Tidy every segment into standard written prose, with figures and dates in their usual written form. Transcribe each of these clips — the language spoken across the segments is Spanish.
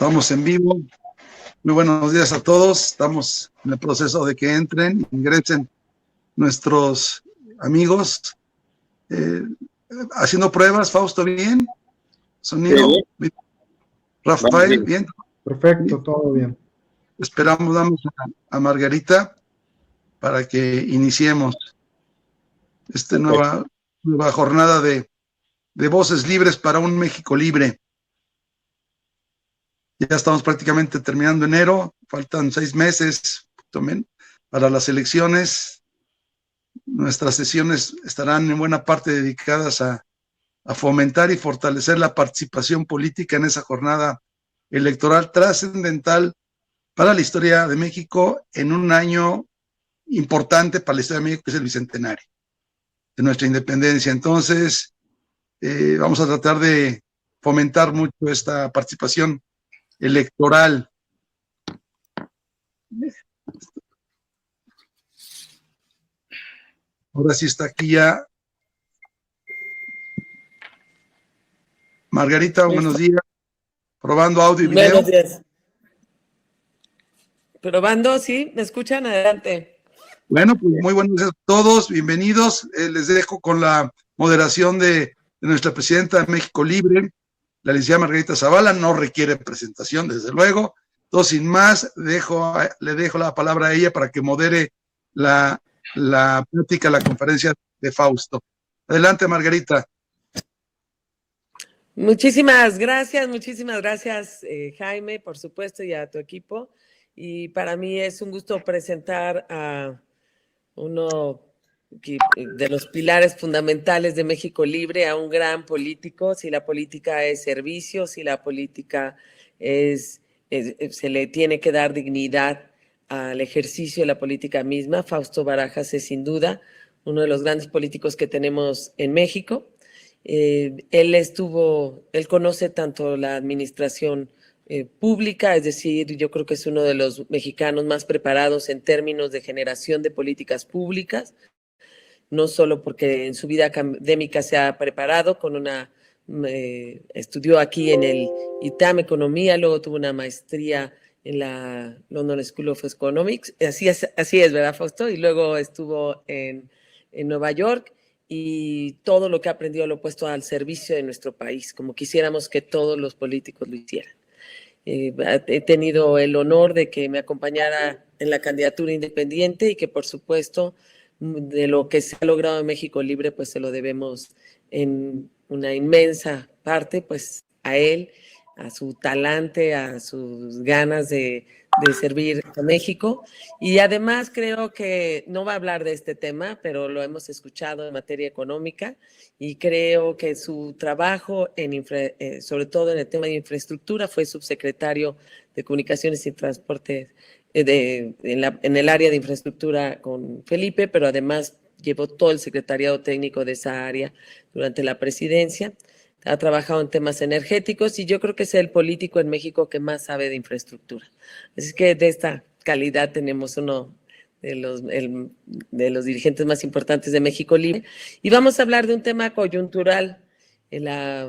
Estamos en vivo. Muy buenos días a todos. Estamos en el proceso de que ingresen nuestros amigos. Haciendo pruebas, Fausto, ¿bien? Sonido. Sí. Rafael, ¿bien? Perfecto, todo bien. Esperamos, damos a Margarita para que iniciemos esta nueva jornada de voces libres para un México libre. Ya estamos prácticamente terminando enero, faltan 6 meses para las elecciones. Nuestras sesiones estarán en buena parte dedicadas a fomentar y fortalecer la participación política en esa jornada electoral trascendental para la historia de México en un año importante para la historia de México, que es el bicentenario de nuestra independencia. Entonces, vamos a tratar de fomentar mucho esta participación electoral. Ahora sí está aquí ya Margarita. Buenos días. Probando audio y video. Buenos días. Probando, ¿sí? ¿Me escuchan? Adelante. Bueno, pues muy buenos días a todos. Bienvenidos. Les dejo con la moderación de nuestra presidenta de México Libre, la licenciada Margarita Zavala. No requiere presentación, desde luego. Entonces, sin más, le dejo la palabra a ella para que modere la plática, la conferencia de Fausto. Adelante, Margarita. Muchísimas gracias, Jaime, por supuesto, y a tu equipo. Y para mí es un gusto presentar a uno de los pilares fundamentales de México Libre, a un gran político. Si la política es servicio, si la política se le tiene que dar dignidad al ejercicio de la política misma, Fausto Barajas es sin duda uno de los grandes políticos que tenemos en México. Él conoce tanto la administración pública, es decir, yo creo que es uno de los mexicanos más preparados en términos de generación de políticas públicas, no solo porque en su vida académica se ha preparado estudió aquí en el ITAM Economía, luego tuvo una maestría en la London School of Economics, así es, ¿verdad, Fausto? Y luego estuvo en Nueva York, y todo lo que ha aprendido lo ha puesto al servicio de nuestro país, como quisiéramos que todos los políticos lo hicieran. He tenido el honor de que me acompañara en la candidatura independiente y que, por supuesto, de lo que se ha logrado en México Libre, pues se lo debemos en una inmensa parte, pues a él, a su talante, a sus ganas de servir a México. Y además creo que no va a hablar de este tema, pero lo hemos escuchado en materia económica, y creo que su trabajo, sobre todo en el tema de infraestructura, fue subsecretario de Comunicaciones y Transportes en el área de infraestructura con Felipe, pero además llevó todo el secretariado técnico de esa área durante la presidencia. Ha trabajado en temas energéticos y yo creo que es el político en México que más sabe de infraestructura. Así que de esta calidad tenemos uno de los dirigentes más importantes de México Libre. Y vamos a hablar de un tema coyuntural, las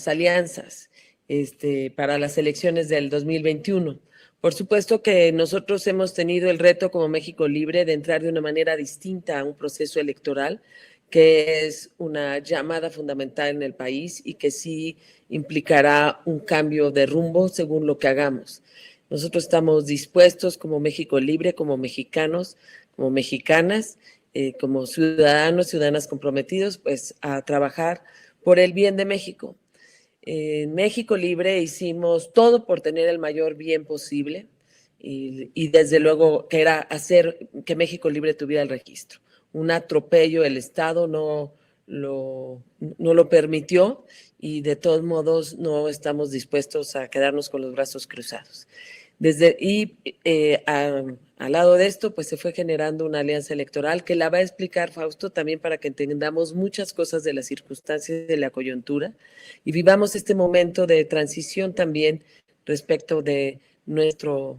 alianzas para las elecciones del 2021. Por supuesto que nosotros hemos tenido el reto como México Libre de entrar de una manera distinta a un proceso electoral, que es una llamada fundamental en el país y que sí implicará un cambio de rumbo según lo que hagamos. Nosotros estamos dispuestos como México Libre, como mexicanos, como mexicanas, como ciudadanas comprometidos, pues a trabajar por el bien de México. En México Libre hicimos todo por tener el mayor bien posible y desde luego que era hacer que México Libre tuviera el registro. Un atropello, el Estado no lo permitió, y de todos modos no estamos dispuestos a quedarnos con los brazos cruzados. Al lado de esto, pues se fue generando una alianza electoral que la va a explicar Fausto también, para que entendamos muchas cosas de las circunstancias de la coyuntura y vivamos este momento de transición también respecto de nuestro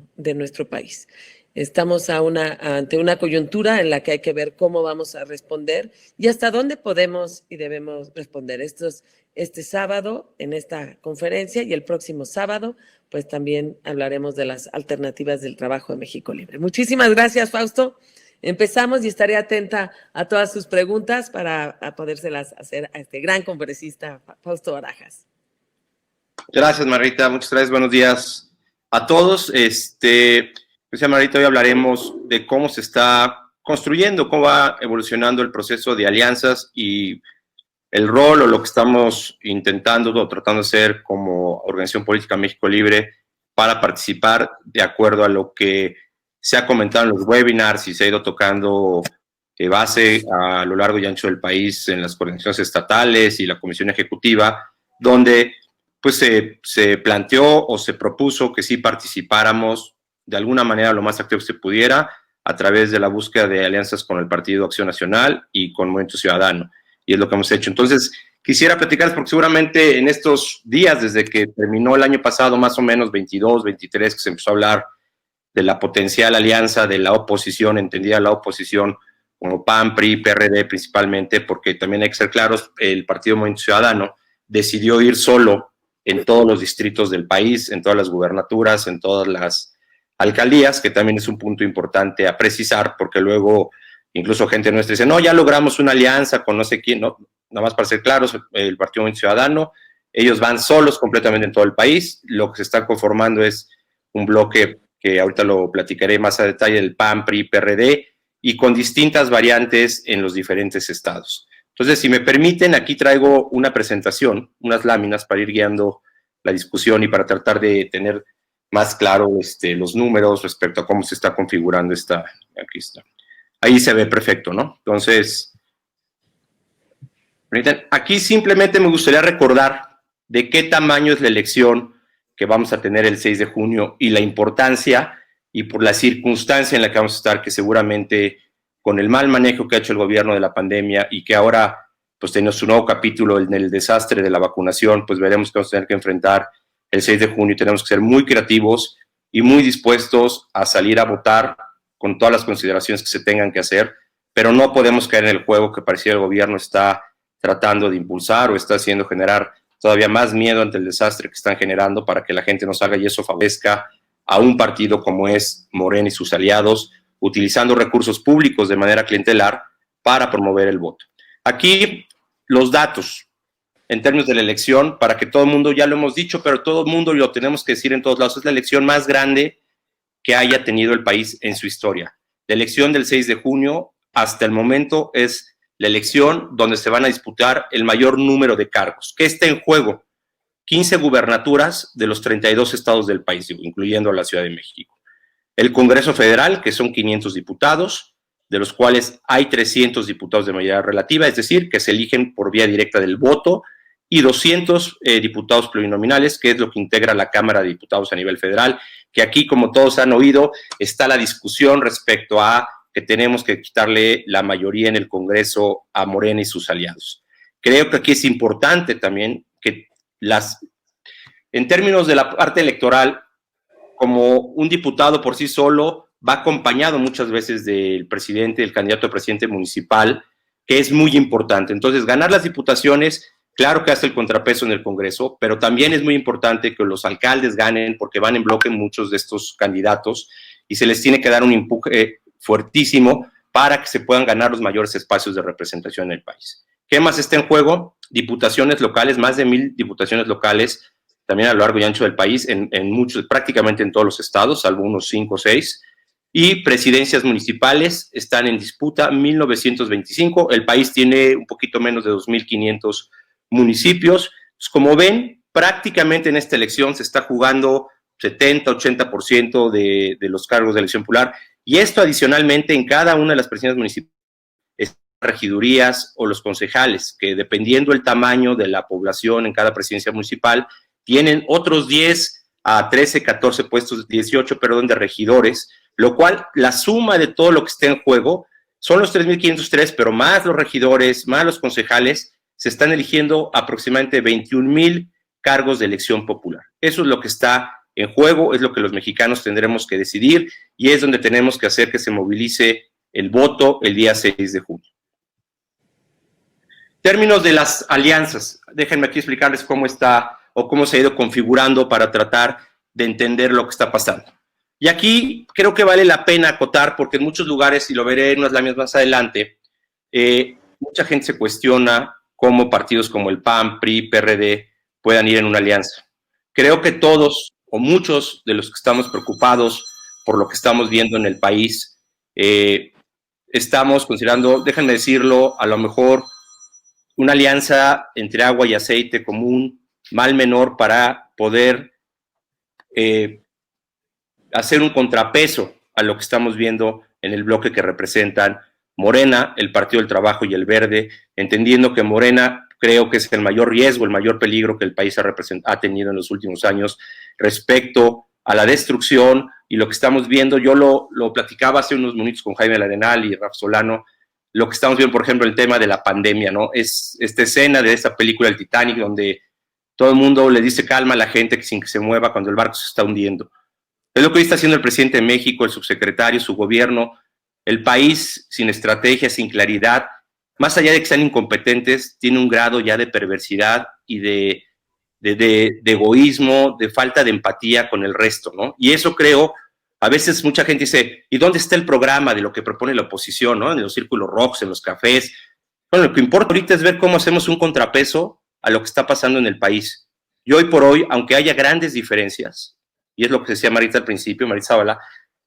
país. Estamos ante una coyuntura en la que hay que ver cómo vamos a responder y hasta dónde podemos y debemos responder. Esto este sábado en esta conferencia, y el próximo sábado pues también hablaremos de las alternativas del trabajo de México Libre. Muchísimas gracias, Fausto. Empezamos y estaré atenta a todas sus preguntas para podérselas hacer a este gran conferencista, Fausto Barajas. Gracias, Margarita. Muchas gracias. Buenos días a todos. Pues, Margarita, hoy hablaremos de cómo se está construyendo, cómo va evolucionando el proceso de alianzas y el rol o lo que estamos intentando o tratando de hacer como Organización Política México Libre para participar de acuerdo a lo que se ha comentado en los webinars y se ha ido tocando base a lo largo y ancho del país en las coordinaciones estatales y la Comisión Ejecutiva, donde pues se planteó o se propuso que sí participáramos de alguna manera lo más activo que se pudiera a través de la búsqueda de alianzas con el Partido Acción Nacional y con Movimiento Ciudadano, y es lo que hemos hecho. Entonces, quisiera platicarles, porque seguramente en estos días, desde que terminó el año pasado, más o menos 22, 23, que se empezó a hablar de la potencial alianza de la oposición, entendida la oposición como PAN, PRI, PRD principalmente, porque también hay que ser claros, el Partido Movimiento Ciudadano decidió ir solo en todos los distritos del país, en todas las gubernaturas, en todas las alcaldías, que también es un punto importante a precisar, porque luego incluso gente nuestra dice, no, ya logramos una alianza con no sé quién, no, nada más para ser claros, el Partido Movimiento Ciudadano, ellos van solos completamente en todo el país, lo que se está conformando es un bloque que ahorita lo platicaré más a detalle, del PAN, PRI, PRD, y con distintas variantes en los diferentes estados. Entonces, si me permiten, aquí traigo una presentación, unas láminas para ir guiando la discusión y para tratar de tener más claro los números respecto a cómo se está configurando esta. Aquí está. Ahí se ve perfecto, ¿no? Entonces, aquí simplemente me gustaría recordar de qué tamaño es la elección que vamos a tener el 6 de junio y la importancia y por la circunstancia en la que vamos a estar, que seguramente con el mal manejo que ha hecho el gobierno de la pandemia y que ahora pues tenemos un nuevo capítulo en el desastre de la vacunación, pues veremos que vamos a tener que enfrentar el 6 de junio y tenemos que ser muy creativos y muy dispuestos a salir a votar con todas las consideraciones que se tengan que hacer, pero no podemos caer en el juego que parecía el gobierno está tratando de impulsar o está haciendo generar todavía más miedo ante el desastre que están generando para que la gente nos haga y eso favorezca a un partido como es Morena y sus aliados, utilizando recursos públicos de manera clientelar para promover el voto. Aquí los datos en términos de la elección, para que todo el mundo, ya lo hemos dicho, pero todo el mundo lo tenemos que decir en todos lados, es la elección más grande que haya tenido el país en su historia. La elección del 6 de junio hasta el momento es la elección donde se van a disputar el mayor número de cargos. ¿Qué está en juego? 15 gubernaturas de los 32 estados del país, incluyendo la Ciudad de México. El Congreso Federal, que son 500 diputados, de los cuales hay 300 diputados de mayoría relativa, es decir, que se eligen por vía directa del voto, y 200 diputados plurinominales, que es lo que integra la Cámara de Diputados a nivel federal, que aquí, como todos han oído, está la discusión respecto a que tenemos que quitarle la mayoría en el Congreso a Morena y sus aliados. Creo que aquí es importante también que en términos de la parte electoral, como un diputado por sí solo va acompañado muchas veces del presidente, del candidato a presidente municipal, que es muy importante. Entonces, ganar las diputaciones, claro que hace el contrapeso en el Congreso, pero también es muy importante que los alcaldes ganen porque van en bloque muchos de estos candidatos y se les tiene que dar un empuje fuertísimo para que se puedan ganar los mayores espacios de representación en el país. ¿Qué más está en juego? Diputaciones locales, más de 1,000 diputaciones locales, también a lo largo y ancho del país, en muchos, prácticamente en todos los estados, salvo unos 5 o 6, y presidencias municipales están en disputa, 1,925, el país tiene un poquito menos de 2,500 municipios. Pues como ven, prácticamente en esta elección se está jugando 70-80% de los cargos de elección popular, y esto adicionalmente en cada una de las presidencias municipales, regidurías o los concejales, que dependiendo el tamaño de la población en cada presidencia municipal, tienen otros 10 a 13, 14 puestos, 18, perdón, de regidores, lo cual la suma de todo lo que está en juego son los 3,503, pero más los regidores, más los concejales, se están eligiendo aproximadamente 21,000 cargos de elección popular. Eso es lo que está en juego, es lo que los mexicanos tendremos que decidir y es donde tenemos que hacer que se movilice el voto el día 6 de junio. Términos de las alianzas, déjenme aquí explicarles cómo está o cómo se ha ido configurando para tratar de entender lo que está pasando. Y aquí creo que vale la pena acotar, porque en muchos lugares, y lo veré en unas láminas más adelante, mucha gente se cuestiona cómo partidos como el PAN, PRI, PRD puedan ir en una alianza. Creo que todos o muchos de los que estamos preocupados por lo que estamos viendo en el país, estamos considerando, déjenme decirlo, a lo mejor una alianza entre agua y aceite común, mal menor, para poder hacer un contrapeso a lo que estamos viendo en el bloque que representan Morena, el Partido del Trabajo y el Verde, entendiendo que Morena creo que es el mayor riesgo, el mayor peligro que el país ha tenido en los últimos años respecto a la destrucción y lo que estamos viendo. Yo lo platicaba hace unos minutos con Jaime Larenal y Rafa Solano, lo que estamos viendo, por ejemplo, el tema de la pandemia, ¿no? Es esta escena de esta película, el Titanic, donde todo el mundo le dice calma a la gente sin que se mueva cuando el barco se está hundiendo. Es lo que hoy está haciendo el presidente de México, el subsecretario, su gobierno, el país sin estrategia, sin claridad, más allá de que sean incompetentes, tiene un grado ya de perversidad y de egoísmo, de falta de empatía con el resto, ¿no? Y eso creo, a veces mucha gente dice, ¿y dónde está el programa de lo que propone la oposición, ¿no? En los círculos rojos, en los cafés. Bueno, lo que importa ahorita es ver cómo hacemos un contrapeso a lo que está pasando en el país. Y hoy por hoy, aunque haya grandes diferencias, y es lo que decía Maritza al principio, Maritza Zavala,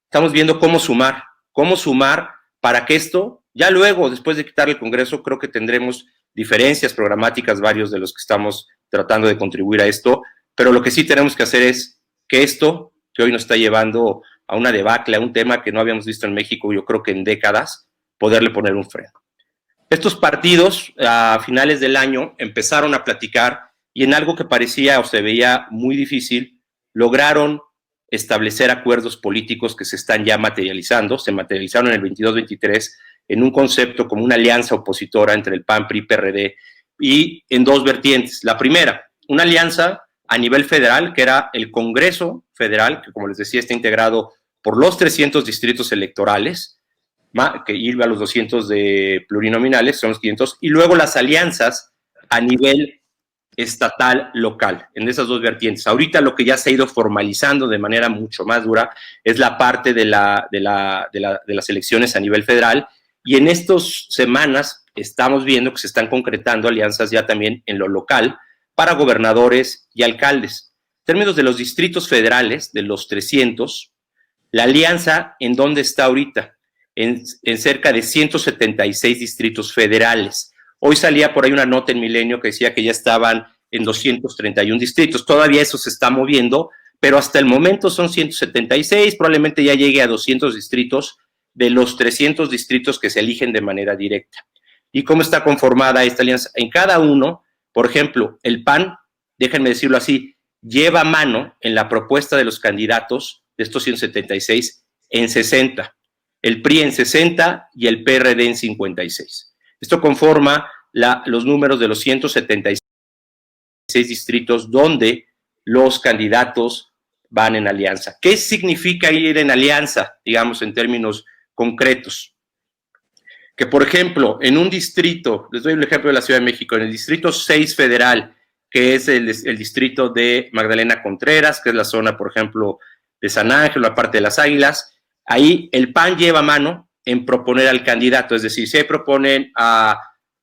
estamos viendo cómo sumar para que esto, ya luego, después de quitarle el Congreso, creo que tendremos diferencias programáticas, varios de los que estamos tratando de contribuir a esto, pero lo que sí tenemos que hacer es que esto, que hoy nos está llevando a una debacle, a un tema que no habíamos visto en México, yo creo que en décadas, poderle poner un freno. Estos partidos, a finales del año, empezaron a platicar y en algo que parecía o se veía muy difícil, lograron establecer acuerdos políticos que se están ya materializando, se materializaron en el 22-23 en un concepto como una alianza opositora entre el PAN, PRI, PRD y en dos vertientes. La primera, una alianza a nivel federal, que era el Congreso Federal, que como les decía está integrado por los 300 distritos electorales, que iba a los 200 de plurinominales, son los 500, y luego las alianzas a nivel estatal, local, en esas dos vertientes. Ahorita lo que ya se ha ido formalizando de manera mucho más dura es la parte de las elecciones a nivel federal, y en estas semanas estamos viendo que se están concretando alianzas ya también en lo local para gobernadores y alcaldes. En términos de los distritos federales, de los 300, la alianza, ¿en dónde está ahorita? En cerca de 176 distritos federales. Hoy salía por ahí una nota en Milenio que decía que ya estaban en 231 distritos. Todavía eso se está moviendo, pero hasta el momento son 176, probablemente ya llegue a 200 distritos de los 300 distritos que se eligen de manera directa. ¿Y cómo está conformada esta alianza? En cada uno, por ejemplo, el PAN, déjenme decirlo así, lleva mano en la propuesta de los candidatos de estos 176 en 60, el PRI en 60 y el PRD en 56. Esto conforma los números de los 176 distritos donde los candidatos van en alianza. ¿Qué significa ir en alianza, digamos, en términos concretos? Que, por ejemplo, en un distrito, les doy el ejemplo de la Ciudad de México, en el distrito 6 federal, que es el distrito de Magdalena Contreras, que es la zona, por ejemplo, de San Ángel, la parte de las Águilas, ahí el PAN lleva mano en proponer al candidato, es decir, si proponen a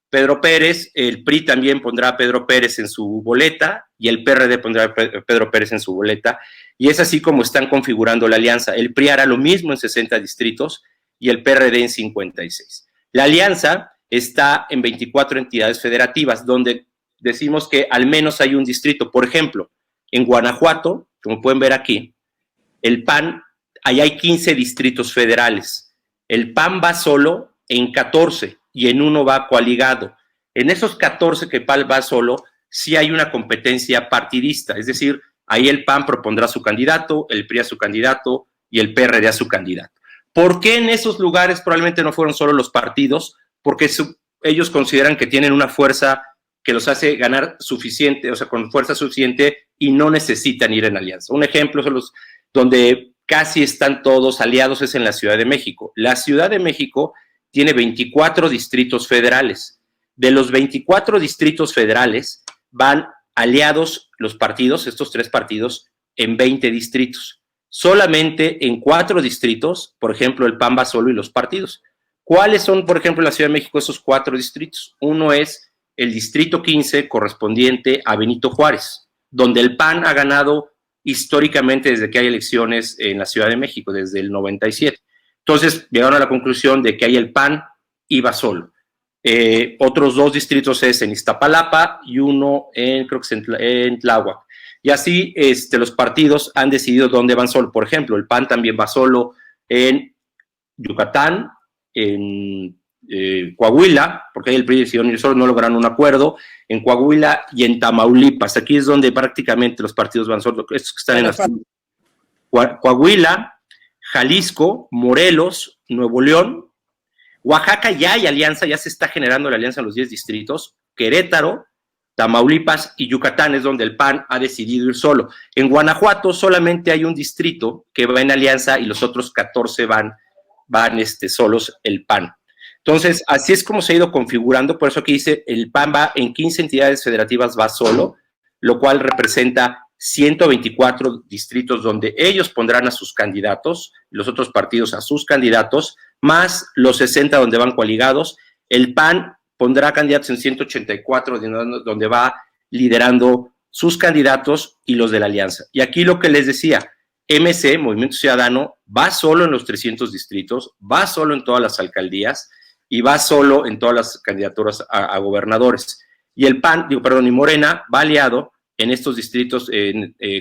Pedro Pérez, el PRI también pondrá a Pedro Pérez en su boleta y el PRD pondrá a Pedro Pérez en su boleta, y es así como están configurando la alianza. El PRI hará lo mismo en 60 distritos y el PRD en 56. La alianza está en 24 entidades federativas, donde decimos que al menos hay un distrito. Por ejemplo, en Guanajuato, como pueden ver aquí, el PAN, ahí hay 15 distritos federales. El PAN va solo en 14 y en uno va coaligado. En esos 14 que el PAN va solo, sí hay una competencia partidista, es decir, ahí el PAN propondrá a su candidato, el PRI a su candidato y el PRD a su candidato. ¿Por qué en esos lugares probablemente no fueron solo los partidos? Porque ellos consideran que tienen una fuerza que los hace ganar suficiente, o sea, con fuerza suficiente y no necesitan ir en alianza. Un ejemplo son los donde casi están todos aliados es en la Ciudad de México. La Ciudad de México tiene 24 distritos federales. de los 24 distritos federales van aliados los partidos, estos 3 partidos, en 20 distritos. Solamente en 4 distritos, por ejemplo, el PAN va solo y los partidos. ¿Cuáles son, por ejemplo, en la Ciudad de México esos 4 distritos? Uno es el distrito 15 correspondiente a Benito Juárez, donde el PAN ha ganado históricamente desde que hay elecciones en la Ciudad de México, desde el 97. Entonces, llegaron a la conclusión de que ahí el PAN iba solo. Otros 2 distritos es en Iztapalapa y uno creo que es en Tláhuac. Y así los partidos han decidido dónde van solo. Por ejemplo, el PAN también va solo en Yucatán, en Coahuila, porque ahí el PRI decidió ir solo, no lograron un acuerdo, en Coahuila y en Tamaulipas. Aquí es donde prácticamente los partidos van solos, estos que están en la Coahuila, Jalisco, Morelos, Nuevo León, Oaxaca ya hay alianza, ya se está generando la alianza en los 10 distritos, Querétaro, Tamaulipas y Yucatán es donde el PAN ha decidido ir solo. En Guanajuato solamente hay un distrito que va en alianza y los otros 14 van solos el PAN. Entonces, así es como se ha ido configurando, por eso aquí dice, el PAN va en 15 entidades federativas, va solo, lo cual representa 124 distritos donde ellos pondrán a sus candidatos, los otros partidos a sus candidatos, más los 60 donde van coaligados. El PAN pondrá candidatos en 184 donde va liderando sus candidatos y los de la alianza. Y aquí lo que les decía, MC, Movimiento Ciudadano, va solo en los 300 distritos, va solo en todas las alcaldías y va solo en todas las candidaturas a gobernadores. Y el PAN, y Morena va aliado en estos distritos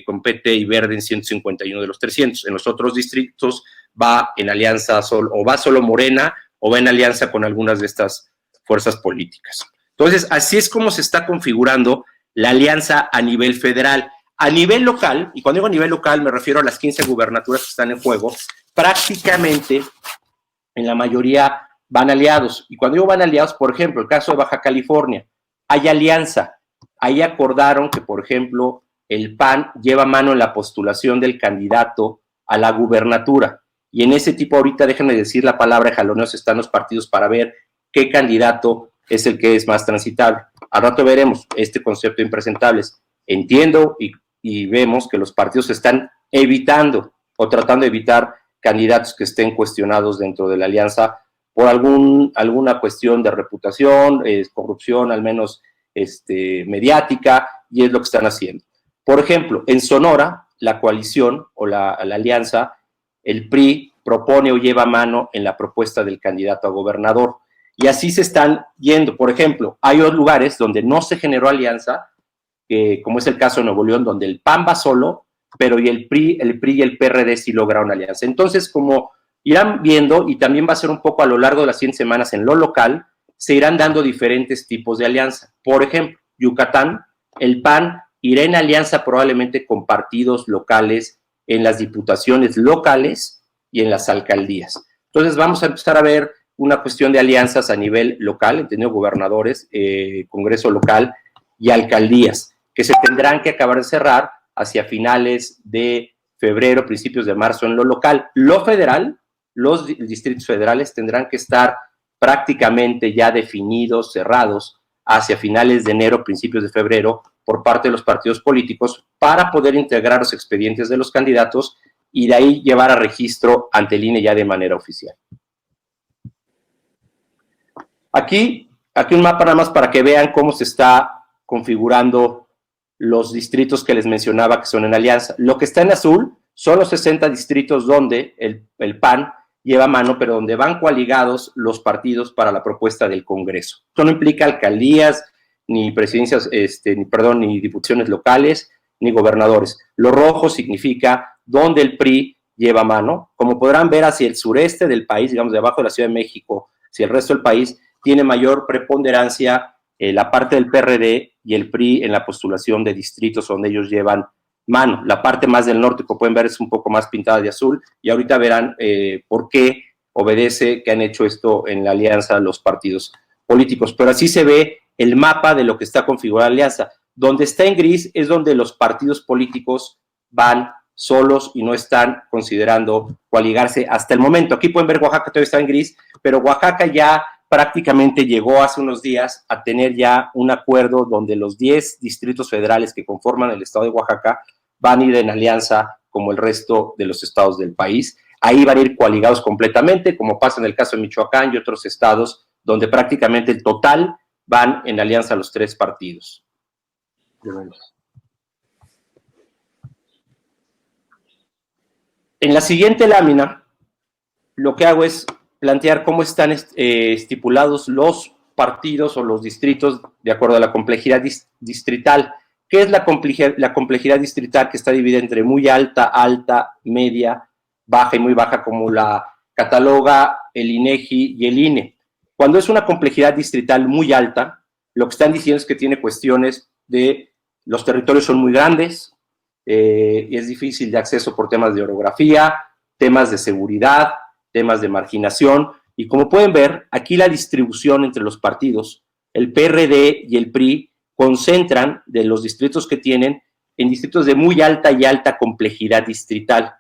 con PT y Verde en 151 de los 300. En los otros distritos va en alianza solo, o va solo Morena, o va en alianza con algunas de estas fuerzas políticas. Entonces, así es como se está configurando la alianza a nivel federal. A nivel local, y cuando digo a nivel local me refiero a las 15 gubernaturas que están en juego, prácticamente en la mayoría van aliados. Y cuando digo van aliados, por ejemplo, el caso de Baja California, hay alianza. Ahí acordaron que, por ejemplo, el PAN lleva mano en la postulación del candidato a la gubernatura. Y en ese tipo, ahorita déjenme decir la palabra, jaloneos están los partidos para ver qué candidato es el que es más transitable. Al rato veremos este concepto de impresentables. Entiendo y vemos que los partidos están evitando o tratando de evitar candidatos que estén cuestionados dentro de la alianza por alguna cuestión de reputación, corrupción al menos mediática, y es lo que están haciendo. Por ejemplo, en Sonora, la coalición o la alianza, el PRI propone o lleva mano en la propuesta del candidato a gobernador, y así se están yendo. Por ejemplo, hay otros lugares donde no se generó alianza, como es el caso de Nuevo León, donde el PAN va solo, pero el PRI y el PRD sí lograron alianza. Entonces, como irán viendo, y también va a ser un poco a lo largo de las 100 semanas en lo local, se irán dando diferentes tipos de alianza. Por ejemplo, Yucatán, el PAN irá en alianza probablemente con partidos locales en las diputaciones locales y en las alcaldías. Entonces vamos a empezar a ver una cuestión de alianzas a nivel local, entendido gobernadores, Congreso local y alcaldías, que se tendrán que acabar de cerrar hacia finales de febrero, principios de marzo en lo local. Lo federal, los distritos federales tendrán que estar prácticamente ya definidos, cerrados, hacia finales de enero, principios de febrero, por parte de los partidos políticos, para poder integrar los expedientes de los candidatos y de ahí llevar a registro ante el INE ya de manera oficial. Aquí un mapa nada más para que vean cómo se está configurando los distritos que les mencionaba que son en alianza. Lo que está en azul son los 60 distritos donde el PAN lleva mano, pero donde van coaligados los partidos para la propuesta del Congreso. Esto no implica alcaldías, ni presidencias, ni diputaciones locales, ni gobernadores. Lo rojo significa donde el PRI lleva mano. Como podrán ver, hacia el sureste del país, digamos, debajo de la Ciudad de México, hacia el resto del país, tiene mayor preponderancia la parte del PRD y el PRI en la postulación de distritos donde ellos llevan mano. La parte más del norte, como pueden ver, es un poco más pintada de azul, y ahorita verán por qué obedece que han hecho esto en la alianza los partidos políticos. Pero así se ve el mapa de lo que está configurada la alianza. Donde está en gris es donde los partidos políticos van solos y no están considerando coaligarse hasta el momento. Aquí pueden ver Oaxaca todavía está en gris, pero Oaxaca ya prácticamente llegó hace unos días a tener ya un acuerdo donde los 10 distritos federales que conforman el estado de Oaxaca van a ir en alianza como el resto de los estados del país. Ahí van a ir coaligados completamente, como pasa en el caso de Michoacán y otros estados, donde prácticamente el total van en alianza los 3 partidos. En la siguiente lámina, lo que hago es plantear cómo están estipulados los partidos o los distritos de acuerdo a la complejidad distrital. ¿Qué es la complejidad distrital? Que está dividida entre muy alta, alta, media, baja y muy baja, como la cataloga el INEGI y el INE. Cuando es una complejidad distrital muy alta, lo que están diciendo es que tiene cuestiones de los territorios son muy grandes, y es difícil de acceso por temas de orografía, temas de seguridad, temas de marginación, y como pueden ver, aquí la distribución entre los partidos, el PRD y el PRI concentran de los distritos que tienen en distritos de muy alta y alta complejidad distrital,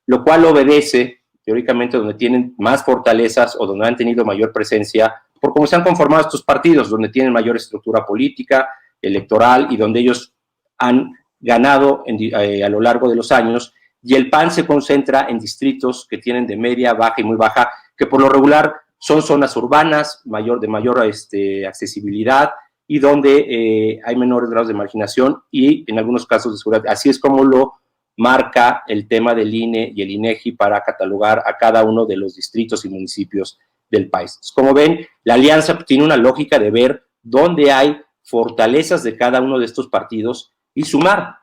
lo cual obedece, teóricamente, donde tienen más fortalezas o donde han tenido mayor presencia, por cómo se han conformado estos partidos, donde tienen mayor estructura política, electoral, y donde ellos han ganado a lo largo de los años, y el PAN se concentra en distritos que tienen de media, baja y muy baja, que por lo regular son zonas urbanas, de mayor accesibilidad, y donde hay menores grados de marginación y en algunos casos de seguridad. Así es como lo marca el tema del INE y el INEGI para catalogar a cada uno de los distritos y municipios del país. Como ven, la alianza tiene una lógica de ver dónde hay fortalezas de cada uno de estos partidos y sumar,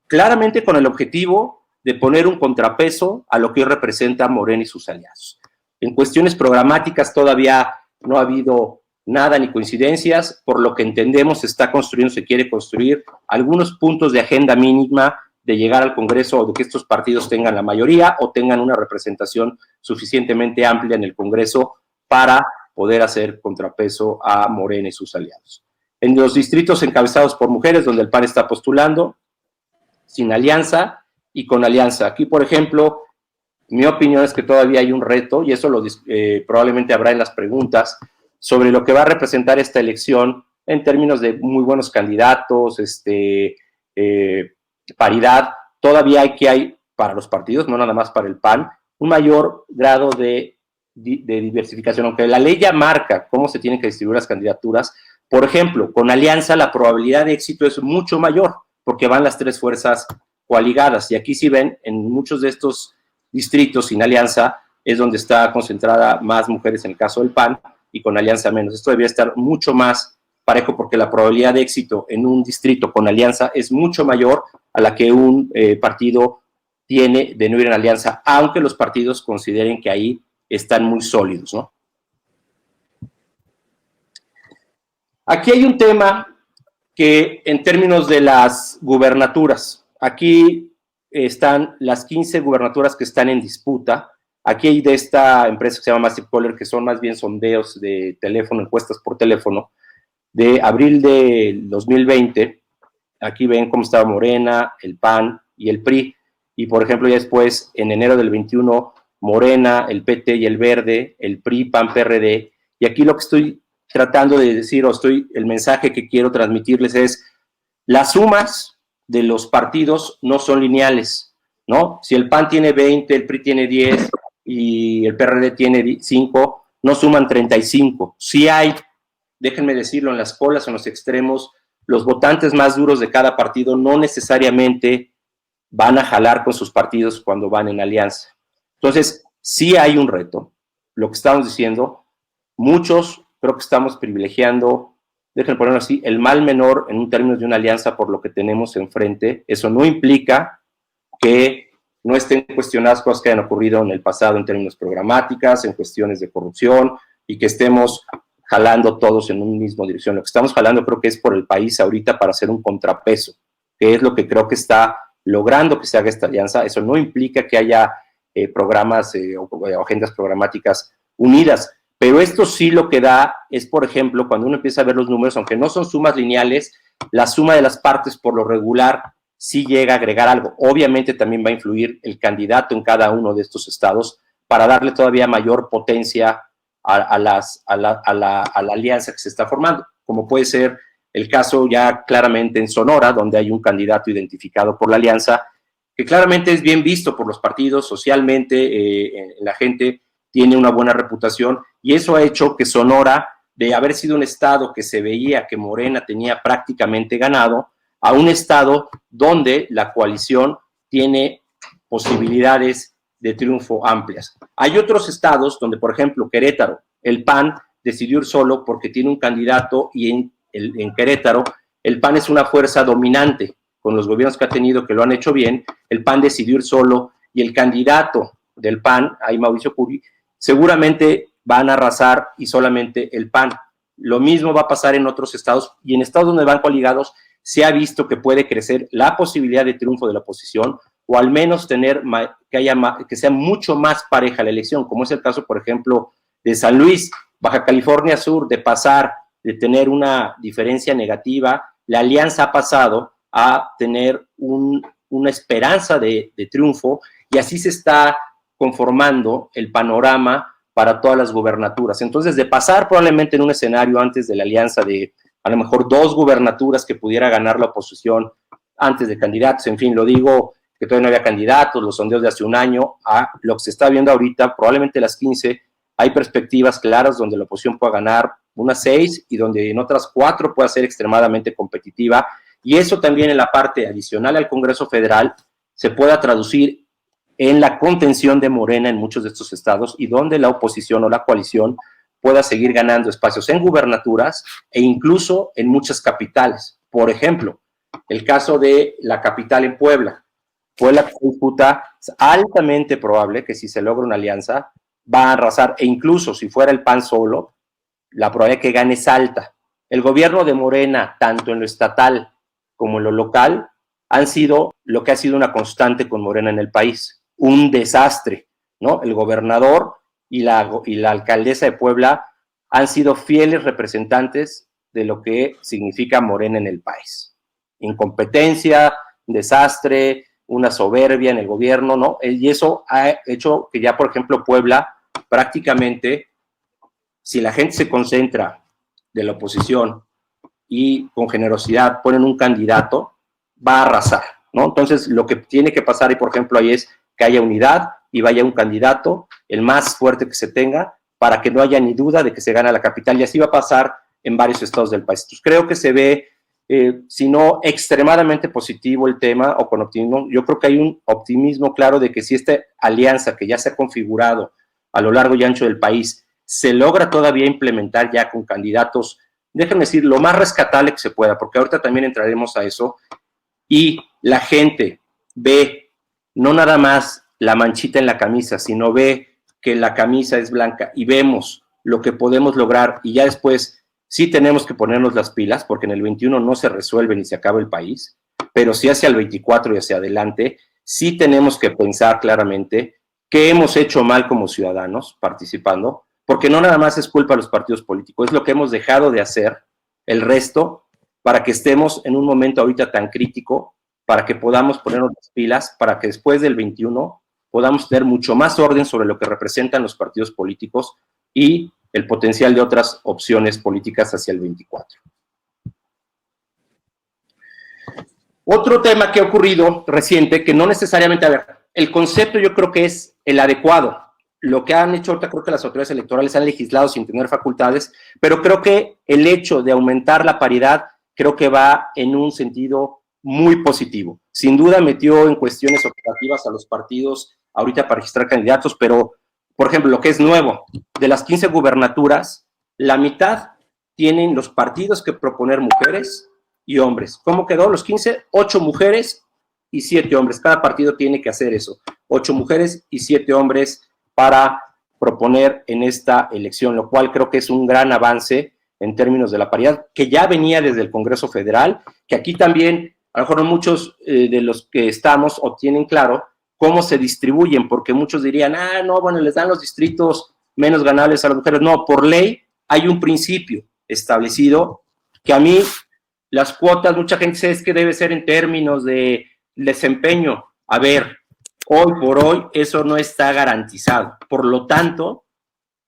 claramente con el objetivo de poner un contrapeso a lo que hoy representa Morena y sus aliados. En cuestiones programáticas todavía no ha habido nada ni coincidencias, por lo que entendemos se quiere construir algunos puntos de agenda mínima de llegar al Congreso o de que estos partidos tengan la mayoría o tengan una representación suficientemente amplia en el Congreso para poder hacer contrapeso a Morena y sus aliados. En los distritos encabezados por mujeres, donde el PAN está postulando, sin alianza y con alianza. Aquí, por ejemplo, mi opinión es que todavía hay un reto, y eso probablemente habrá en las preguntas, sobre lo que va a representar esta elección en términos de muy buenos candidatos, paridad. Todavía hay para los partidos, no nada más para el PAN, un mayor grado de diversificación, aunque la ley ya marca cómo se tienen que distribuir las candidaturas. Por ejemplo, con alianza la probabilidad de éxito es mucho mayor, porque van las 3 fuerzas coaligadas, y aquí sí ven, en muchos de estos distritos sin alianza es donde está concentrada más mujeres en el caso del PAN, y con alianza menos. Esto debería estar mucho más parejo, porque la probabilidad de éxito en un distrito con alianza es mucho mayor a la que un partido tiene de no ir en alianza, aunque los partidos consideren que ahí están muy sólidos, ¿no? Aquí hay un tema que en términos de las gubernaturas, aquí están las 15 gubernaturas que están en disputa. Aquí hay de esta empresa que se llama Massive Caller, que son más bien sondeos de teléfono, encuestas por teléfono, de abril del 2020. Aquí ven cómo estaba Morena, el PAN y el PRI. Y, por ejemplo, ya después, en enero del 21, Morena, el PT y el Verde, el PRI, PAN, PRD. Y aquí lo que estoy tratando de decir, el mensaje que quiero transmitirles es, las sumas de los partidos no son lineales, ¿no? Si el PAN tiene 20, el PRI tiene 10 y el PRD tiene 5, no suman 35. Sí hay, déjenme decirlo, en las colas, en los extremos, los votantes más duros de cada partido no necesariamente van a jalar con sus partidos cuando van en alianza. Entonces, sí hay un reto. Lo que estamos diciendo, muchos creo que estamos privilegiando, déjenme ponerlo así, el mal menor en términos de una alianza por lo que tenemos enfrente. Eso no implica que no estén cuestionadas cosas que hayan ocurrido en el pasado en términos programáticas, en cuestiones de corrupción, y que estemos jalando todos en una misma dirección. Lo que estamos jalando creo que es por el país ahorita para hacer un contrapeso, que es lo que creo que está logrando que se haga esta alianza. Eso no implica que haya programas o agendas programáticas unidas, pero esto sí lo que da es, por ejemplo, cuando uno empieza a ver los números, aunque no son sumas lineales, la suma de las partes por lo regular sí llega a agregar algo. Obviamente también va a influir el candidato en cada uno de estos estados para darle todavía mayor potencia a la alianza que se está formando, como puede ser el caso ya claramente en Sonora, donde hay un candidato identificado por la alianza, que claramente es bien visto por los partidos, socialmente, la gente tiene una buena reputación, y eso ha hecho que Sonora, de haber sido un estado que se veía que Morena tenía prácticamente ganado, a un estado donde la coalición tiene posibilidades de triunfo amplias. Hay otros estados donde, por ejemplo, Querétaro, el PAN decidió ir solo porque tiene un candidato, y en Querétaro el PAN es una fuerza dominante con los gobiernos que ha tenido, que lo han hecho bien. El PAN decidió ir solo, y el candidato del PAN, ahí Mauricio Curi, seguramente van a arrasar, y solamente el PAN. Lo mismo va a pasar en otros estados, y en estados donde van coligados se ha visto que puede crecer la posibilidad de triunfo de la oposición, o al menos tener que sea mucho más pareja la elección, como es el caso, por ejemplo, de San Luis, Baja California Sur, de pasar de tener una diferencia negativa, la alianza ha pasado a tener una esperanza de triunfo, y así se está conformando el panorama para todas las gubernaturas. Entonces, de pasar probablemente en un escenario antes de la alianza de a lo mejor 2 gubernaturas que pudiera ganar la oposición antes de candidatos, en fin, lo digo que todavía no había candidatos, los sondeos de hace un año, a lo que se está viendo ahorita, probablemente las 15, hay perspectivas claras donde la oposición pueda ganar unas 6, y donde en otras 4 pueda ser extremadamente competitiva, y eso también en la parte adicional al Congreso Federal se pueda traducir en la contención de Morena en muchos de estos estados, y donde la oposición o la coalición pueda seguir ganando espacios en gubernaturas e incluso en muchas capitales. Por ejemplo, el caso de la capital en Puebla. Puebla que se disputa, es altamente probable que si se logra una alianza va a arrasar, e incluso si fuera el PAN solo, la probabilidad que gane es alta. El gobierno de Morena, tanto en lo estatal como en lo local, han sido lo que ha sido una constante con Morena en el país, un desastre, ¿no? El gobernador y la alcaldesa de Puebla han sido fieles representantes de lo que significa Morena en el país. Incompetencia, desastre, una soberbia en el gobierno, ¿no? Y eso ha hecho que ya, por ejemplo, Puebla, prácticamente, si la gente se concentra de la oposición y con generosidad ponen un candidato, va a arrasar, ¿no? Entonces, lo que tiene que pasar, y por ejemplo, ahí es que haya unidad y vaya un candidato, el más fuerte que se tenga, para que no haya ni duda de que se gana la capital, y así va a pasar en varios estados del país. Entonces, creo que se ve, si no extremadamente positivo el tema, o con optimismo, yo creo que hay un optimismo claro de que si esta alianza que ya se ha configurado a lo largo y ancho del país se logra todavía implementar ya con candidatos, déjenme decir, lo más rescatable que se pueda, porque ahorita también entraremos a eso, y la gente ve no nada más la manchita en la camisa, sino ve que la camisa es blanca, y vemos lo que podemos lograr, y ya después sí tenemos que ponernos las pilas, porque en el 21 no se resuelve ni se acaba el país, pero sí hacia el 24 y hacia adelante, sí tenemos que pensar claramente qué hemos hecho mal como ciudadanos participando, porque no nada más es culpa de los partidos políticos, es lo que hemos dejado de hacer el resto para que estemos en un momento ahorita tan crítico, para que podamos ponernos las pilas, para que después del 21 podamos tener mucho más orden sobre lo que representan los partidos políticos y el potencial de otras opciones políticas hacia el 24. Otro tema que ha ocurrido reciente, que no necesariamente, a ver, el concepto yo creo que es el adecuado. Lo que han hecho ahorita, creo que las autoridades electorales han legislado sin tener facultades, pero creo que el hecho de aumentar la paridad, creo que va en un sentido muy positivo. Sin duda metió en cuestiones operativas a los partidos ahorita para registrar candidatos, pero, por ejemplo, lo que es nuevo, de las 15 gubernaturas, la mitad tienen los partidos que proponer mujeres y hombres. ¿Cómo quedó? Los 15, 8 mujeres y 7 hombres. Cada partido tiene que hacer eso. 8 mujeres y 7 hombres para proponer en esta elección, lo cual creo que es un gran avance en términos de la paridad, que ya venía desde el Congreso Federal, que aquí también, a lo mejor muchos de los que estamos o tienen claro cómo se distribuyen, porque muchos dirían, no, bueno, les dan los distritos menos ganables a las mujeres. No, por ley hay un principio establecido que a mí las cuotas, mucha gente dice es que debe ser en términos de desempeño. A ver, hoy por hoy eso no está garantizado. Por lo tanto,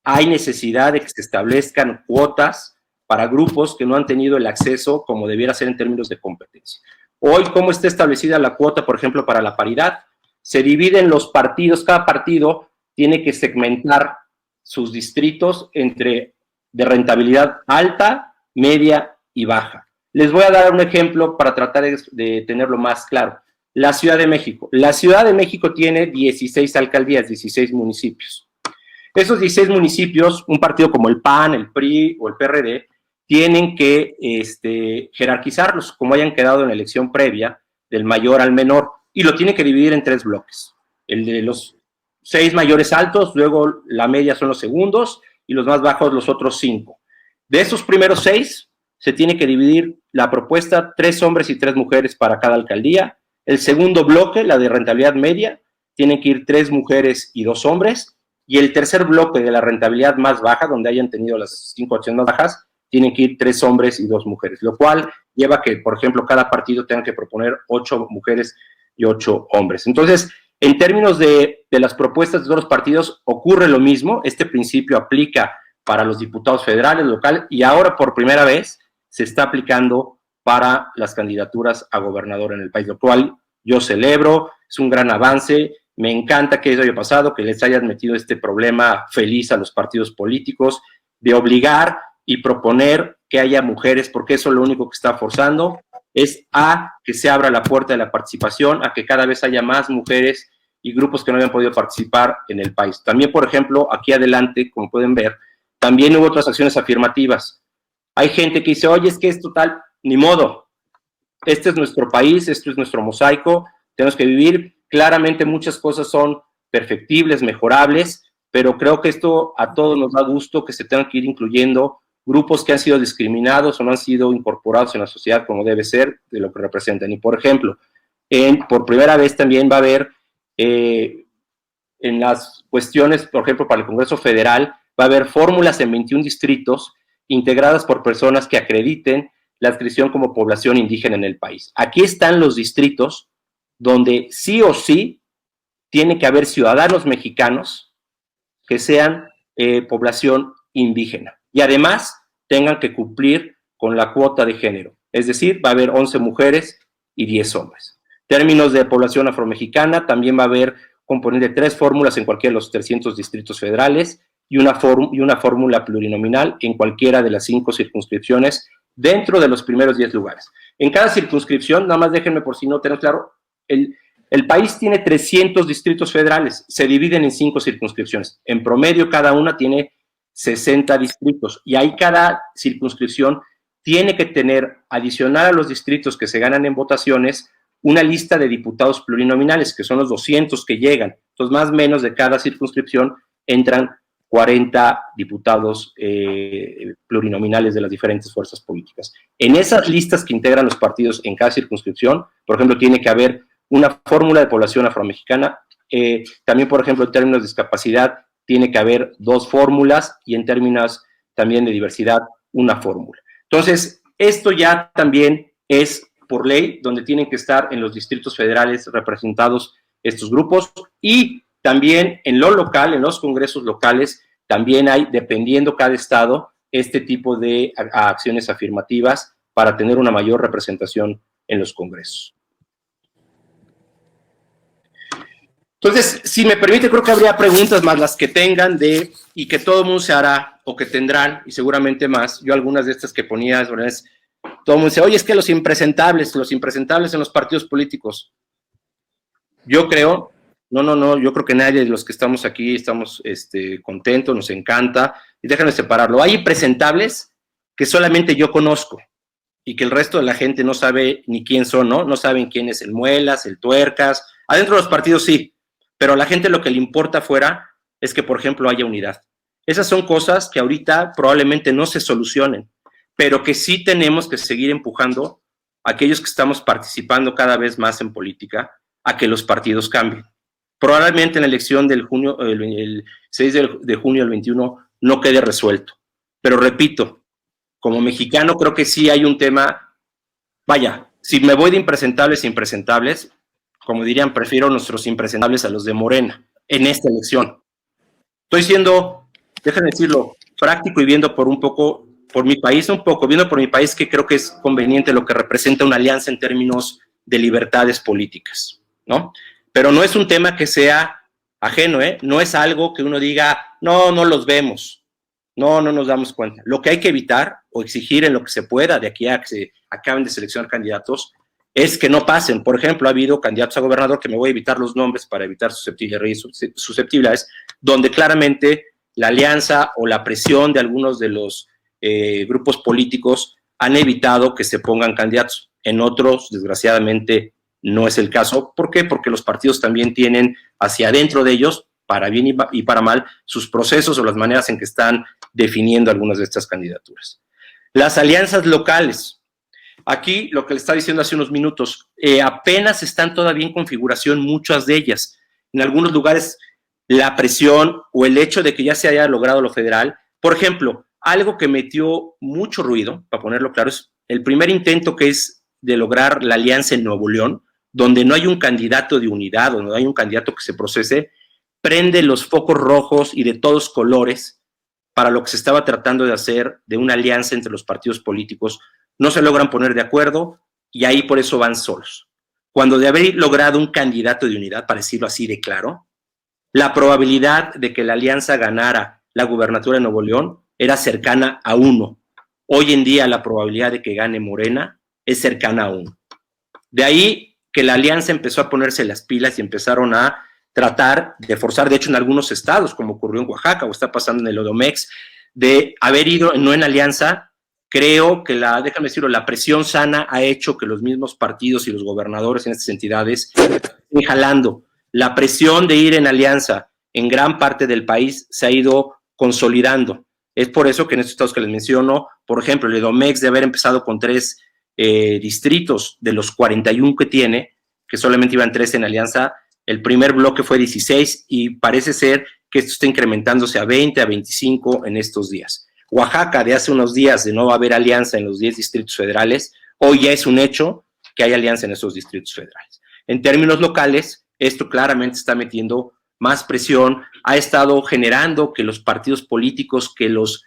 hay necesidad de que se establezcan cuotas para grupos que no han tenido el acceso como debiera ser en términos de competencia. Hoy, ¿cómo está establecida la cuota, por ejemplo, para la paridad? Se dividen los partidos, cada partido tiene que segmentar sus distritos entre de rentabilidad alta, media y baja. Les voy a dar un ejemplo para tratar de tenerlo más claro. La Ciudad de México. La Ciudad de México tiene 16 alcaldías, 16 municipios. Esos 16 municipios, un partido como el PAN, el PRI o el PRD, tienen que jerarquizarlos como hayan quedado en la elección previa, del mayor al menor, y lo tienen que dividir en 3 bloques. El de los 6 mayores altos, luego la media son los segundos, y los más bajos los otros 5. De esos primeros 6, se tiene que dividir la propuesta 3 hombres y 3 mujeres para cada alcaldía. El segundo bloque, la de rentabilidad media, tienen que ir 3 mujeres y 2 hombres, y el tercer bloque de la rentabilidad más baja, donde hayan tenido las 5 opciones más bajas, tienen que ir 3 hombres y 2 mujeres, lo cual lleva a que, por ejemplo, cada partido tenga que proponer 8 mujeres y 8 hombres. Entonces, en términos de las propuestas de todos los partidos, ocurre lo mismo. Este principio aplica para los diputados federales, locales, y ahora por primera vez se está aplicando para las candidaturas a gobernador en el país, lo cual yo celebro, es un gran avance. Me encanta que eso haya pasado, que les hayan metido este problema feliz a los partidos políticos, de obligar y proponer que haya mujeres, porque eso lo único que está forzando es a que se abra la puerta de la participación, a que cada vez haya más mujeres y grupos que no habían podido participar en el país. También, por ejemplo, aquí adelante, como pueden ver, también hubo otras acciones afirmativas. Hay gente que dice, oye, es que es total, ni modo, este es nuestro país, esto es nuestro mosaico, tenemos que vivir. Claramente muchas cosas son perfectibles, mejorables, pero creo que esto a todos nos da gusto que se tengan que ir incluyendo grupos que han sido discriminados o no han sido incorporados en la sociedad como debe ser, de lo que representan. Y, por ejemplo, por primera vez también va a haber, en las cuestiones, por ejemplo, para el Congreso Federal, va a haber fórmulas en 21 distritos integradas por personas que acrediten la adscripción como población indígena en el país. Aquí están los distritos donde sí o sí tiene que haber ciudadanos mexicanos que sean población indígena y además tengan que cumplir con la cuota de género, es decir, va a haber 11 mujeres y 10 hombres. En términos de población afromexicana, también va a haber componente de 3 fórmulas en cualquiera de los 300 distritos federales y una fórmula plurinominal en cualquiera de las 5 circunscripciones dentro de los primeros 10 lugares. En cada circunscripción, nada más déjenme por si no tenemos claro, el país tiene 300 distritos federales, se dividen en 5 circunscripciones. En promedio, cada una tiene 60 distritos y ahí cada circunscripción tiene que tener, adicional a los distritos que se ganan en votaciones, una lista de diputados plurinominales, que son los 200 que llegan. Entonces, más o menos de cada circunscripción entran 40 diputados plurinominales de las diferentes fuerzas políticas. En esas listas que integran los partidos en cada circunscripción, por ejemplo, tiene que haber una fórmula de población afromexicana. También, por ejemplo, en términos de discapacidad, tiene que haber 2 fórmulas y en términos también de diversidad, una fórmula. Entonces, esto ya también es por ley, donde tienen que estar en los distritos federales representados estos grupos y también en lo local, en los congresos locales, también hay, dependiendo cada estado, este tipo de acciones afirmativas para tener una mayor representación en los congresos. Entonces, si me permite, creo que habría preguntas más las que tengan y que todo el mundo se hará o que tendrán, y seguramente más. Yo algunas de estas que ponía, todo el mundo dice, oye, es que los impresentables en los partidos políticos. Yo creo, yo creo que nadie de los que estamos aquí estamos contentos, nos encanta, y déjenme separarlo. Hay impresentables que solamente yo conozco y que el resto de la gente no sabe ni quién son, ¿no? No saben quién es el Muelas, el Tuercas. Adentro de los partidos sí, pero a la gente lo que le importa afuera es que, por ejemplo, haya unidad. Esas son cosas que ahorita probablemente no se solucionen, pero que sí tenemos que seguir empujando a aquellos que estamos participando cada vez más en política a que los partidos cambien. Probablemente en la elección del el 6 de junio del 21 no quede resuelto, pero repito, como mexicano creo que sí hay un tema, vaya, si me voy de impresentables, como dirían, prefiero nuestros impresentables a los de Morena en esta elección. Estoy siendo déjenme decirlo, práctico y viendo por un poco, por mi país un poco, viendo por mi país que creo que es conveniente lo que representa una alianza en términos de libertades políticas, ¿no? Pero no es un tema que sea ajeno, ¿eh? No es algo que uno diga, no los vemos, no nos damos cuenta. Lo que hay que evitar o exigir en lo que se pueda de aquí a que se acaben de seleccionar candidatos es que no pasen. Por ejemplo, ha habido candidatos a gobernador, que me voy a evitar los nombres para evitar susceptibilidades, donde claramente la alianza o la presión de algunos de los grupos políticos han evitado que se pongan candidatos. En otros, desgraciadamente, no es el caso. ¿Por qué? Porque los partidos también tienen hacia adentro de ellos, para bien y para mal, sus procesos o las maneras en que están definiendo algunas de estas candidaturas. Las alianzas locales. Aquí, lo que le estaba diciendo hace unos minutos, apenas están todavía en configuración muchas de ellas. En algunos lugares, la presión o el hecho de que ya se haya logrado lo federal. Por ejemplo, algo que metió mucho ruido, para ponerlo claro, es el primer intento que es de lograr la alianza en Nuevo León, donde no hay un candidato de unidad, donde no hay un candidato que se procese, prende los focos rojos y de todos colores para lo que se estaba tratando de hacer de una alianza entre los partidos políticos. No se logran poner de acuerdo y ahí por eso van solos. Cuando de haber logrado un candidato de unidad, para decirlo así de claro, la probabilidad de que la alianza ganara la gubernatura de Nuevo León era cercana a 1. Hoy en día la probabilidad de que gane Morena es cercana a 1. De ahí que la alianza empezó a ponerse las pilas y empezaron a tratar de forzar, de hecho en algunos estados, como ocurrió en Oaxaca o está pasando en el Odomex, de haber ido no en alianza. Creo que déjame decirlo, la presión sana ha hecho que los mismos partidos y los gobernadores en estas entidades estén jalando. La presión de ir en alianza en gran parte del país se ha ido consolidando. Es por eso que en estos estados que les menciono, por ejemplo, el Edomex de haber empezado con 3 distritos de los 41 que tiene, que solamente iban 3 en alianza, el primer bloque fue 16 y parece ser que esto está incrementándose a 20, a 25 en estos días. Oaxaca, de hace unos días de no haber alianza en los 10 distritos federales, hoy ya es un hecho que hay alianza en esos distritos federales. En términos locales, esto claramente está metiendo más presión, ha estado generando que los partidos políticos, que los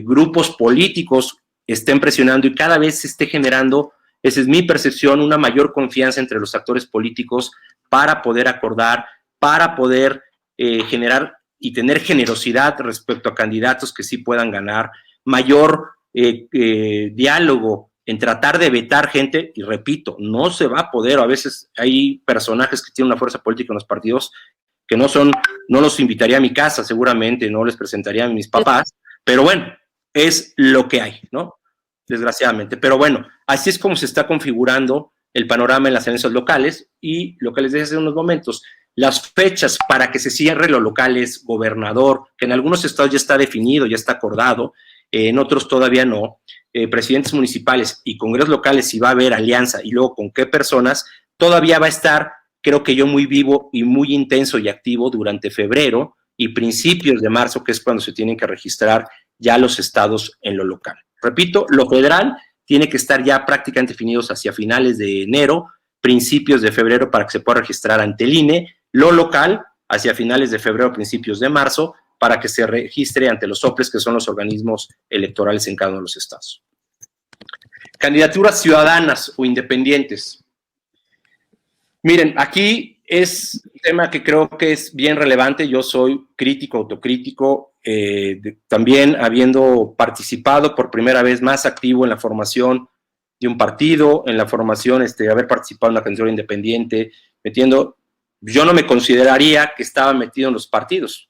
grupos políticos estén presionando y cada vez se esté generando, esa es mi percepción, una mayor confianza entre los actores políticos para poder acordar, para poder generar y tener generosidad respecto a candidatos que sí puedan ganar, mayor diálogo en tratar de vetar gente, y repito, no se va a poder, a veces hay personajes que tienen una fuerza política en los partidos que no los invitaría a mi casa seguramente, no les presentaría a mis papás, pero bueno, es lo que hay, ¿no? Desgraciadamente, pero bueno, así es como se está configurando el panorama en las alianzas locales y lo que les dije hace unos momentos, las fechas para que se cierre lo local es gobernador, que en algunos estados ya está definido, ya está acordado, en otros todavía no, presidentes municipales y congresos locales, si va a haber alianza y luego con qué personas, todavía va a estar, creo que yo, muy vivo y muy intenso y activo durante febrero y principios de marzo, que es cuando se tienen que registrar ya los estados en lo local. Repito, lo federal tiene que estar ya prácticamente definidos hacia finales de enero, principios de febrero para que se pueda registrar ante el INE, lo local hacia finales de febrero, principios de marzo, para que se registre ante los OPLES, que son los organismos electorales en cada uno de los estados. Candidaturas ciudadanas o independientes. Miren, aquí es un tema que creo que es bien relevante. Yo soy crítico, autocrítico, también habiendo participado por primera vez más activo en la formación de un partido, en la formación, haber participado en una candidatura independiente, yo no me consideraría que estaba metido en los partidos,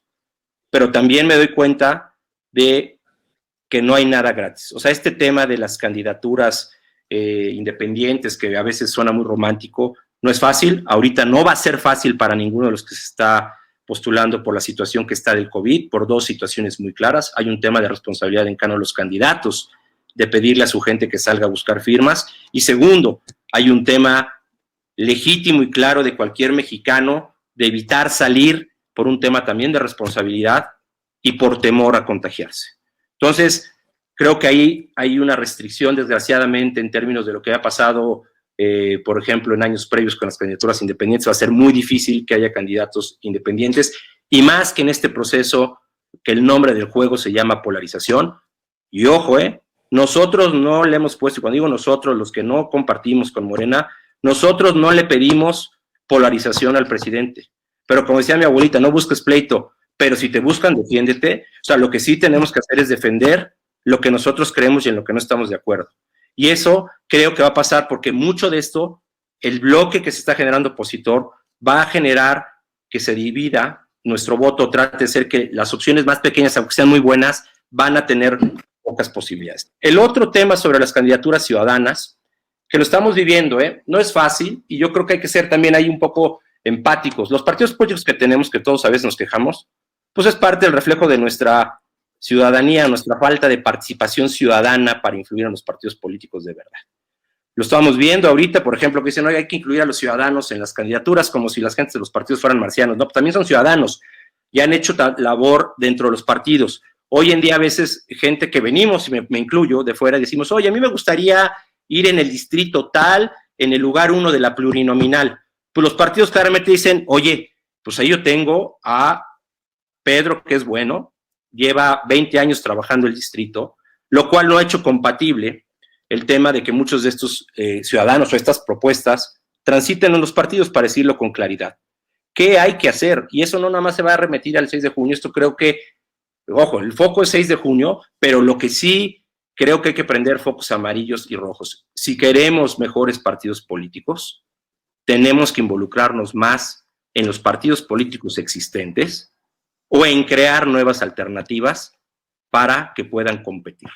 pero también me doy cuenta de que no hay nada gratis. O sea, este tema de las candidaturas independientes, que a veces suena muy romántico, no es fácil. Ahorita no va a ser fácil para ninguno de los que se está postulando por la situación que está del COVID, por 2 situaciones muy claras. Hay un tema de responsabilidad en cada uno de los candidatos, de pedirle a su gente que salga a buscar firmas. Y segundo, hay un tema legítimo y claro de cualquier mexicano de evitar salir por un tema también de responsabilidad y por temor a contagiarse. Entonces, creo que ahí hay una restricción, desgraciadamente, en términos de lo que ha pasado, por ejemplo, en años previos con las candidaturas independientes. Va a ser muy difícil que haya candidatos independientes, y más que en este proceso que el nombre del juego se llama polarización. Y ojo, nosotros no le hemos puesto, y cuando digo nosotros, los que no compartimos con Morena, nosotros no le pedimos polarización al presidente. Pero como decía mi abuelita, no busques pleito, pero si te buscan, defiéndete. O sea, lo que sí tenemos que hacer es defender lo que nosotros creemos y en lo que no estamos de acuerdo. Y eso creo que va a pasar porque mucho de esto, el bloque que se está generando opositor, va a generar que se divida nuestro voto, trate de ser que las opciones más pequeñas, aunque sean muy buenas, van a tener pocas posibilidades. El otro tema sobre las candidaturas ciudadanas, que lo estamos viviendo, no es fácil, y yo creo que hay que ser también ahí un poco empáticos. Los partidos políticos que tenemos, que todos a veces nos quejamos, pues es parte del reflejo de nuestra ciudadanía, nuestra falta de participación ciudadana para influir en los partidos políticos de verdad. Lo estamos viendo ahorita, por ejemplo, que dicen, oye, hay que incluir a los ciudadanos en las candidaturas como si las gentes de los partidos fueran marcianos. No, también son ciudadanos y han hecho labor dentro de los partidos. Hoy en día a veces gente que venimos, y me incluyo, de fuera, decimos, oye, a mí me gustaría ir en el distrito tal, en el lugar 1 de la plurinominal. Pues los partidos claramente dicen, oye, pues ahí yo tengo a Pedro, que es bueno, lleva 20 años trabajando el distrito, lo cual no ha hecho compatible el tema de que muchos de estos ciudadanos o estas propuestas transiten en los partidos, para decirlo con claridad. ¿Qué hay que hacer? Y eso no nada más se va a remitir al 6 de junio, esto creo que, ojo, el foco es 6 de junio, pero lo que sí creo que hay que prender focos amarillos y rojos. Si queremos mejores partidos políticos, tenemos que involucrarnos más en los partidos políticos existentes o en crear nuevas alternativas para que puedan competir.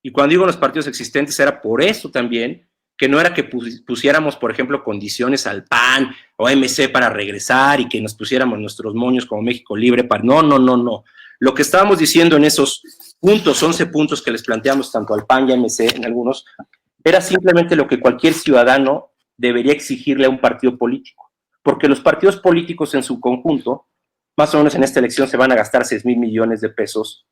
Y cuando digo los partidos existentes, era por eso también, que no era que pusiéramos, por ejemplo, condiciones al PAN o MC para regresar y que nos pusiéramos nuestros moños como México Libre para... No. Lo que estábamos diciendo en esos puntos, 11 puntos que les planteamos tanto al PAN y a MC en algunos, era simplemente lo que cualquier ciudadano debería exigirle a un partido político. Porque los partidos políticos en su conjunto, más o menos en esta elección se van a gastar 6,000 millones de pesos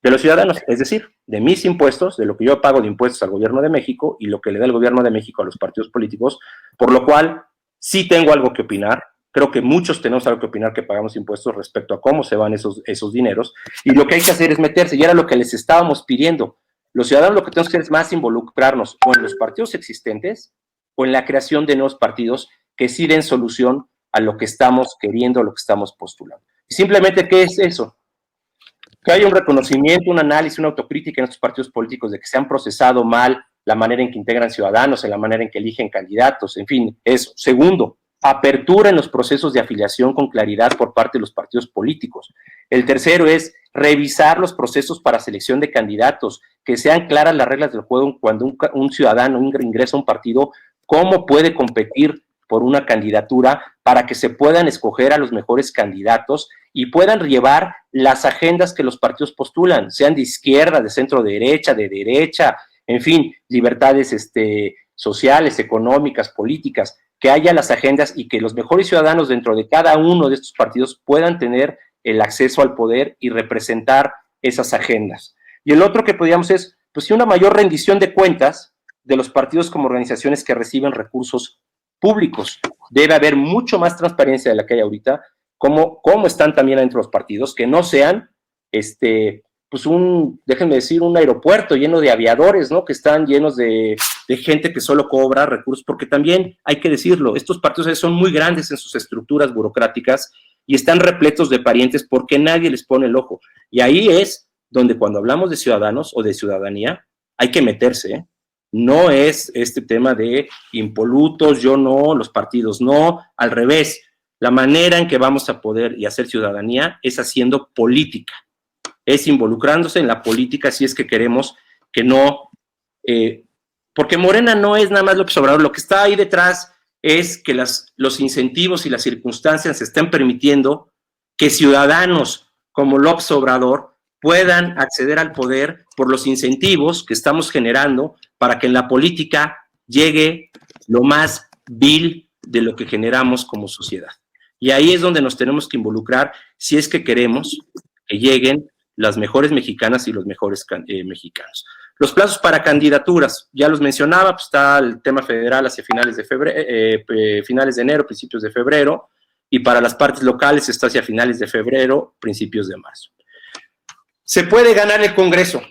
de los ciudadanos, es decir, de mis impuestos, de lo que yo pago de impuestos al gobierno de México y lo que le da el gobierno de México a los partidos políticos, por lo cual sí tengo algo que opinar. Creo que muchos tenemos algo que opinar que pagamos impuestos respecto a cómo se van esos dineros, y lo que hay que hacer es meterse, y era lo que les estábamos pidiendo. Los ciudadanos lo que tenemos que hacer es más involucrarnos o en los partidos existentes o en la creación de nuevos partidos que sí den solución a lo que estamos queriendo, a lo que estamos postulando. Y simplemente, ¿qué es eso? Que haya un reconocimiento, un análisis, una autocrítica en estos partidos políticos de que se han procesado mal la manera en que integran ciudadanos, en la manera en que eligen candidatos, en fin, eso. Segundo, apertura en los procesos de afiliación con claridad por parte de los partidos políticos. El tercero es revisar los procesos para selección de candidatos, que sean claras las reglas del juego cuando un ciudadano ingresa a un partido, cómo puede competir por una candidatura para que se puedan escoger a los mejores candidatos y puedan llevar las agendas que los partidos postulan, sean de izquierda, de centro derecha, en fin, libertades sociales, económicas, políticas, que haya las agendas y que los mejores ciudadanos dentro de cada uno de estos partidos puedan tener el acceso al poder y representar esas agendas. Y el otro que podríamos es, pues, una mayor rendición de cuentas de los partidos como organizaciones que reciben recursos públicos. Debe haber mucho más transparencia de la que hay ahorita, cómo están también dentro de los partidos, que no sean, pues déjenme decir, un aeropuerto lleno de aviadores, ¿no? Que están llenos de gente que solo cobra recursos, porque también hay que decirlo, estos partidos son muy grandes en sus estructuras burocráticas y están repletos de parientes porque nadie les pone el ojo. Y ahí es donde cuando hablamos de ciudadanos o de ciudadanía, hay que meterse, No es este tema de impolutos, yo no, los partidos no, al revés. La manera en que vamos a poder y hacer ciudadanía es haciendo política, es involucrándose en la política si es que queremos que no, porque Morena no es nada más López Obrador, lo que está ahí detrás es que los incentivos y las circunstancias estén permitiendo que ciudadanos como López Obrador puedan acceder al poder por los incentivos que estamos generando para que en la política llegue lo más vil de lo que generamos como sociedad. Y ahí es donde nos tenemos que involucrar si es que queremos que lleguen las mejores mexicanas y los mejores mexicanos. Los plazos para candidaturas, ya los mencionaba, pues está el tema federal hacia finales de enero, principios de febrero, y para las partes locales está hacia finales de febrero, principios de marzo. ¿Se puede ganar el Congreso?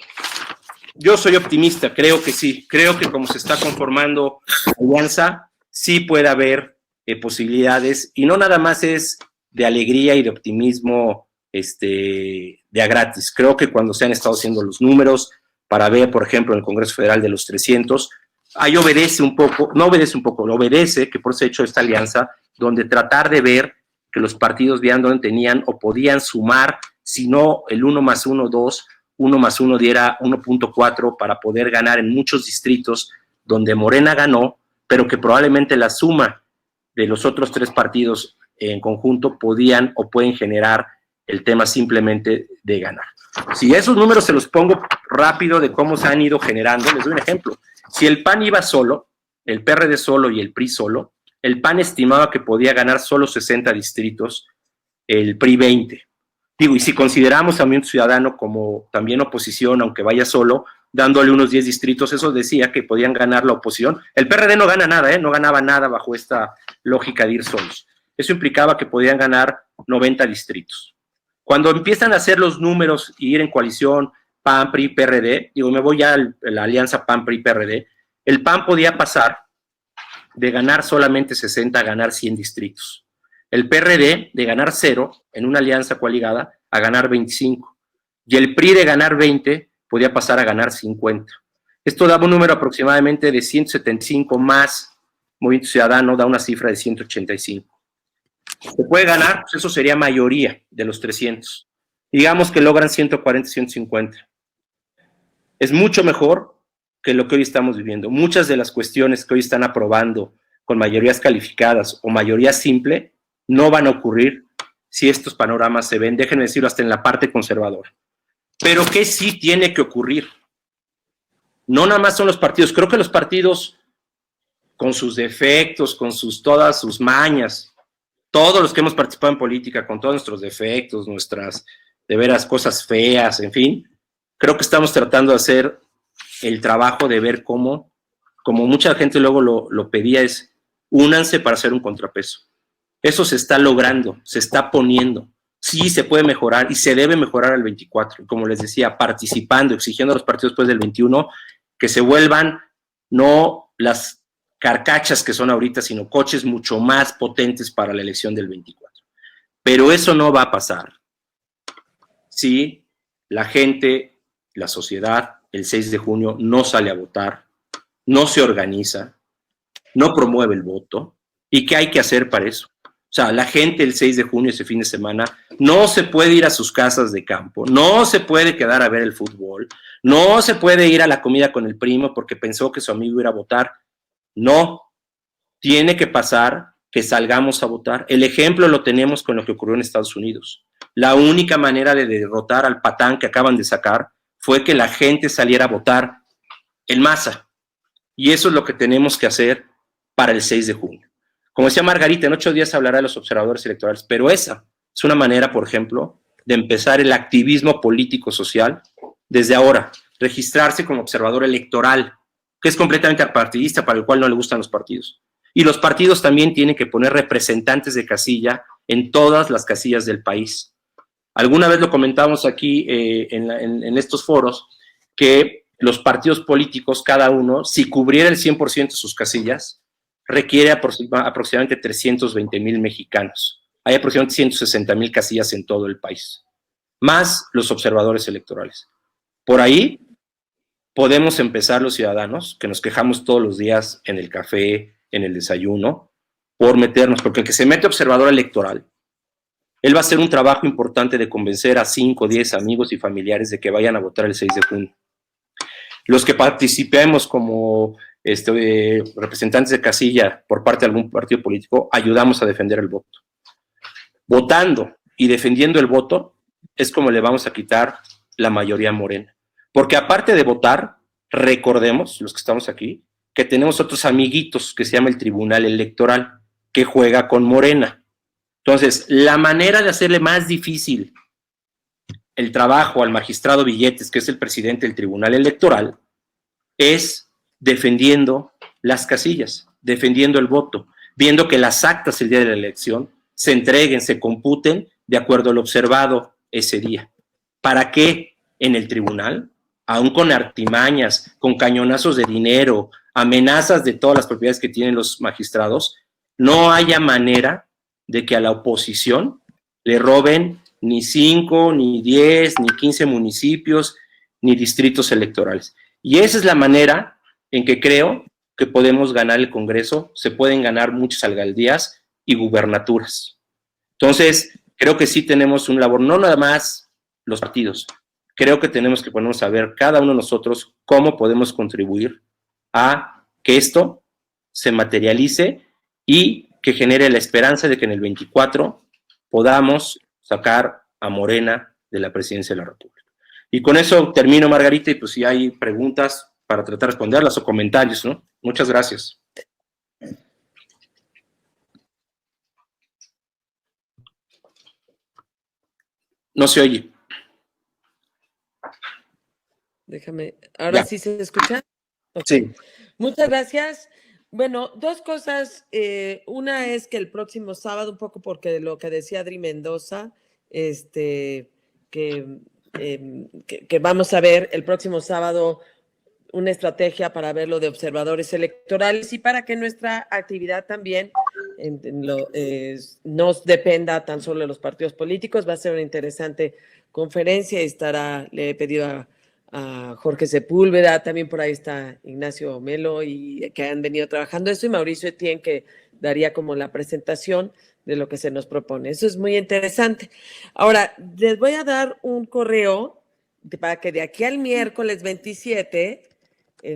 Yo soy optimista, creo que sí. Creo que como se está conformando la alianza, sí puede haber posibilidades, y no nada más es de alegría y de optimismo de a gratis. Creo que cuando se han estado haciendo los números para ver, por ejemplo, en el Congreso Federal de los 300, ahí obedece un poco, no obedece un poco, obedece que por eso he hecho esta alianza, donde tratar de ver que los partidos vean dónde tenían o podían sumar, si no el 1 más 1, 2, 1 más 1 diera 1.4 para poder ganar en muchos distritos donde Morena ganó, pero que probablemente la suma de los otros 3 partidos en conjunto podían o pueden generar el tema simplemente de ganar. Si esos números se los pongo rápido de cómo se han ido generando, les doy un ejemplo. Si el PAN iba solo, el PRD solo y el PRI solo, el PAN estimaba que podía ganar solo 60 distritos, el PRI 20. Digo, y si consideramos a Movimiento Ciudadano como también oposición, aunque vaya solo, dándole unos 10 distritos, eso decía que podían ganar la oposición. El PRD no gana nada, no ganaba nada bajo esta lógica de ir solos. Eso implicaba que podían ganar 90 distritos. Cuando empiezan a hacer los números y ir en coalición PAN, PRI, PRD, digo, me voy ya a la alianza PAN, PRI, PRD, el PAN podía pasar de ganar solamente 60 a ganar 100 distritos. El PRD de ganar 0 en una alianza coaligada a ganar 25. Y el PRI de ganar 20 podía pasar a ganar 50. Esto daba un número aproximadamente de 175 más Movimiento Ciudadano, da una cifra de 185. ¿Se puede ganar? Pues eso sería mayoría de los 300. Digamos que logran 140, 150. Es mucho mejor que lo que hoy estamos viviendo. Muchas de las cuestiones que hoy están aprobando con mayorías calificadas o mayoría simple no van a ocurrir si estos panoramas se ven, déjenme decirlo, hasta en la parte conservadora. Pero ¿qué sí tiene que ocurrir? No nada más son los partidos. Creo que los partidos, con sus defectos, con todas sus mañas, todos los que hemos participado en política, con todos nuestros defectos, nuestras, de veras, cosas feas, en fin, creo que estamos tratando de hacer el trabajo de ver cómo, como mucha gente luego lo pedía, es únanse para hacer un contrapeso. Eso se está logrando, se está poniendo. Sí se puede mejorar y se debe mejorar al 24. Como les decía, participando, exigiendo a los partidos después del 21 que se vuelvan no las carcachas que son ahorita, sino coches mucho más potentes para la elección del 24. Pero eso no va a pasar si la gente, la sociedad, el 6 de junio no sale a votar, no se organiza, no promueve el voto. ¿Y qué hay que hacer para eso? O sea, la gente el 6 de junio, ese fin de semana, no se puede ir a sus casas de campo, no se puede quedar a ver el fútbol, no se puede ir a la comida con el primo porque pensó que su amigo iba a votar. No, tiene que pasar que salgamos a votar. El ejemplo lo tenemos con lo que ocurrió en Estados Unidos. La única manera de derrotar al patán que acaban de sacar fue que la gente saliera a votar en masa. Y eso es lo que tenemos que hacer para el 6 de junio. Como decía Margarita, en 8 días hablará de los observadores electorales, pero esa es una manera, por ejemplo, de empezar el activismo político-social desde ahora, registrarse como observador electoral, que es completamente apartidista, para el cual no le gustan los partidos. Y los partidos también tienen que poner representantes de casilla en todas las casillas del país. Alguna vez lo comentábamos aquí en estos foros, que los partidos políticos, cada uno, si cubriera el 100% de sus casillas, requiere aproximadamente 320,000 mexicanos. Hay aproximadamente 160,000 casillas en todo el país, más los observadores electorales. Por ahí podemos empezar los ciudadanos, que nos quejamos todos los días en el café, en el desayuno, por meternos, porque el que se mete observador electoral, él va a hacer un trabajo importante de convencer a 5 o 10 amigos y familiares de que vayan a votar el 6 de junio. Los que participemos como representantes de casilla por parte de algún partido político, ayudamos a defender el voto. Votando y defendiendo el voto es como le vamos a quitar la mayoría a Morena. Porque aparte de votar, recordemos, los que estamos aquí, que tenemos otros amiguitos que se llama el Tribunal Electoral, que juega con Morena. Entonces, la manera de hacerle más difícil el trabajo al magistrado Billetes, que es el presidente del Tribunal Electoral, es defendiendo las casillas, defendiendo el voto, viendo que las actas el día de la elección se entreguen, se computen de acuerdo al observado ese día. ¿Para qué? en el tribunal, aún con artimañas, con cañonazos de dinero, amenazas de todas las propiedades que tienen los magistrados, no haya manera de que a la oposición le roben ni 5, ni 10, ni 15 municipios, ni distritos electorales. Y esa es la manera en que creo que podemos ganar el Congreso, se pueden ganar muchas alcaldías y gubernaturas. Entonces, creo que sí tenemos un labor, no nada más los partidos, creo que tenemos que ponernos a ver cada uno de nosotros cómo podemos contribuir a que esto se materialice y que genere la esperanza de que en el 24 podamos sacar a Morena de la presidencia de la República. Y con eso termino, Margarita, y pues si hay preguntas para tratar de responderlas o comentarios, ¿no? Muchas gracias. No se oye. Déjame, ¿ahora Ya. sí se escucha? Okay. Sí. Muchas gracias. Bueno, dos cosas. Una es que el próximo sábado, un poco porque de lo que decía Adri Mendoza, que vamos a ver el próximo sábado una estrategia para ver lo de observadores electorales y para que nuestra actividad también no dependa tan solo de los partidos políticos. Va a ser una interesante conferencia y le he pedido a Jorge Sepúlveda, también por ahí está Ignacio Melo, y que han venido trabajando eso, y Mauricio Etienne, que daría como la presentación de lo que se nos propone. Eso es muy interesante. Ahora, les voy a dar un correo para que de aquí al miércoles 27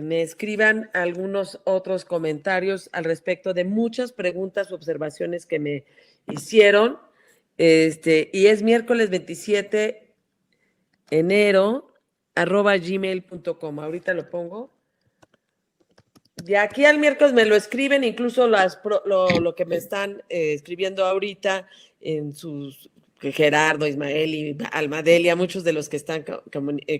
me escriban algunos otros comentarios al respecto de muchas preguntas u observaciones que me hicieron. Y es miércoles 27 enero @gmail.com. Ahorita lo pongo. De aquí al miércoles me lo escriben, incluso lo que me están escribiendo ahorita en sus Gerardo, Ismael y Almadelia, muchos de los que están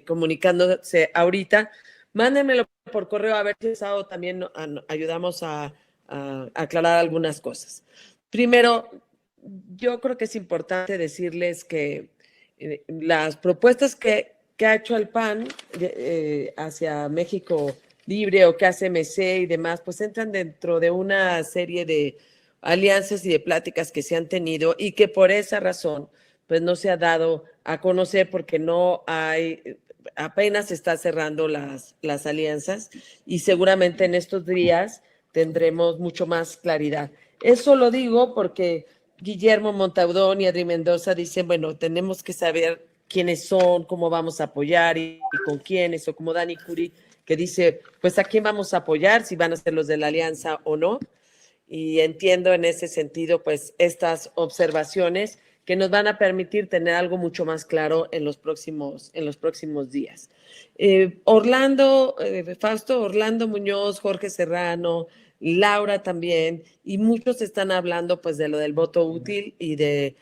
comunicándose ahorita, mándenmelo por correo a ver si sábado también ayudamos a aclarar algunas cosas. Primero, yo creo que es importante decirles que las propuestas que ha hecho el PAN hacia México Libre o que hace MC y demás, pues entran dentro de una serie de alianzas y de pláticas que se han tenido y que por esa razón pues no se ha dado a conocer porque apenas se está cerrando las alianzas y seguramente en estos días tendremos mucho más claridad. Eso lo digo porque Guillermo Montaudón y Adri Mendoza dicen, bueno, tenemos que saber quiénes son, cómo vamos a apoyar y con quiénes, o como Dani Curi, que dice, pues a quién vamos a apoyar, si van a ser los de la alianza o no. Y entiendo en ese sentido, pues, estas observaciones que nos van a permitir tener algo mucho más claro en los próximos días. Fausto, Orlando Muñoz, Jorge Serrano, Laura también, y muchos están hablando pues de lo del voto útil y de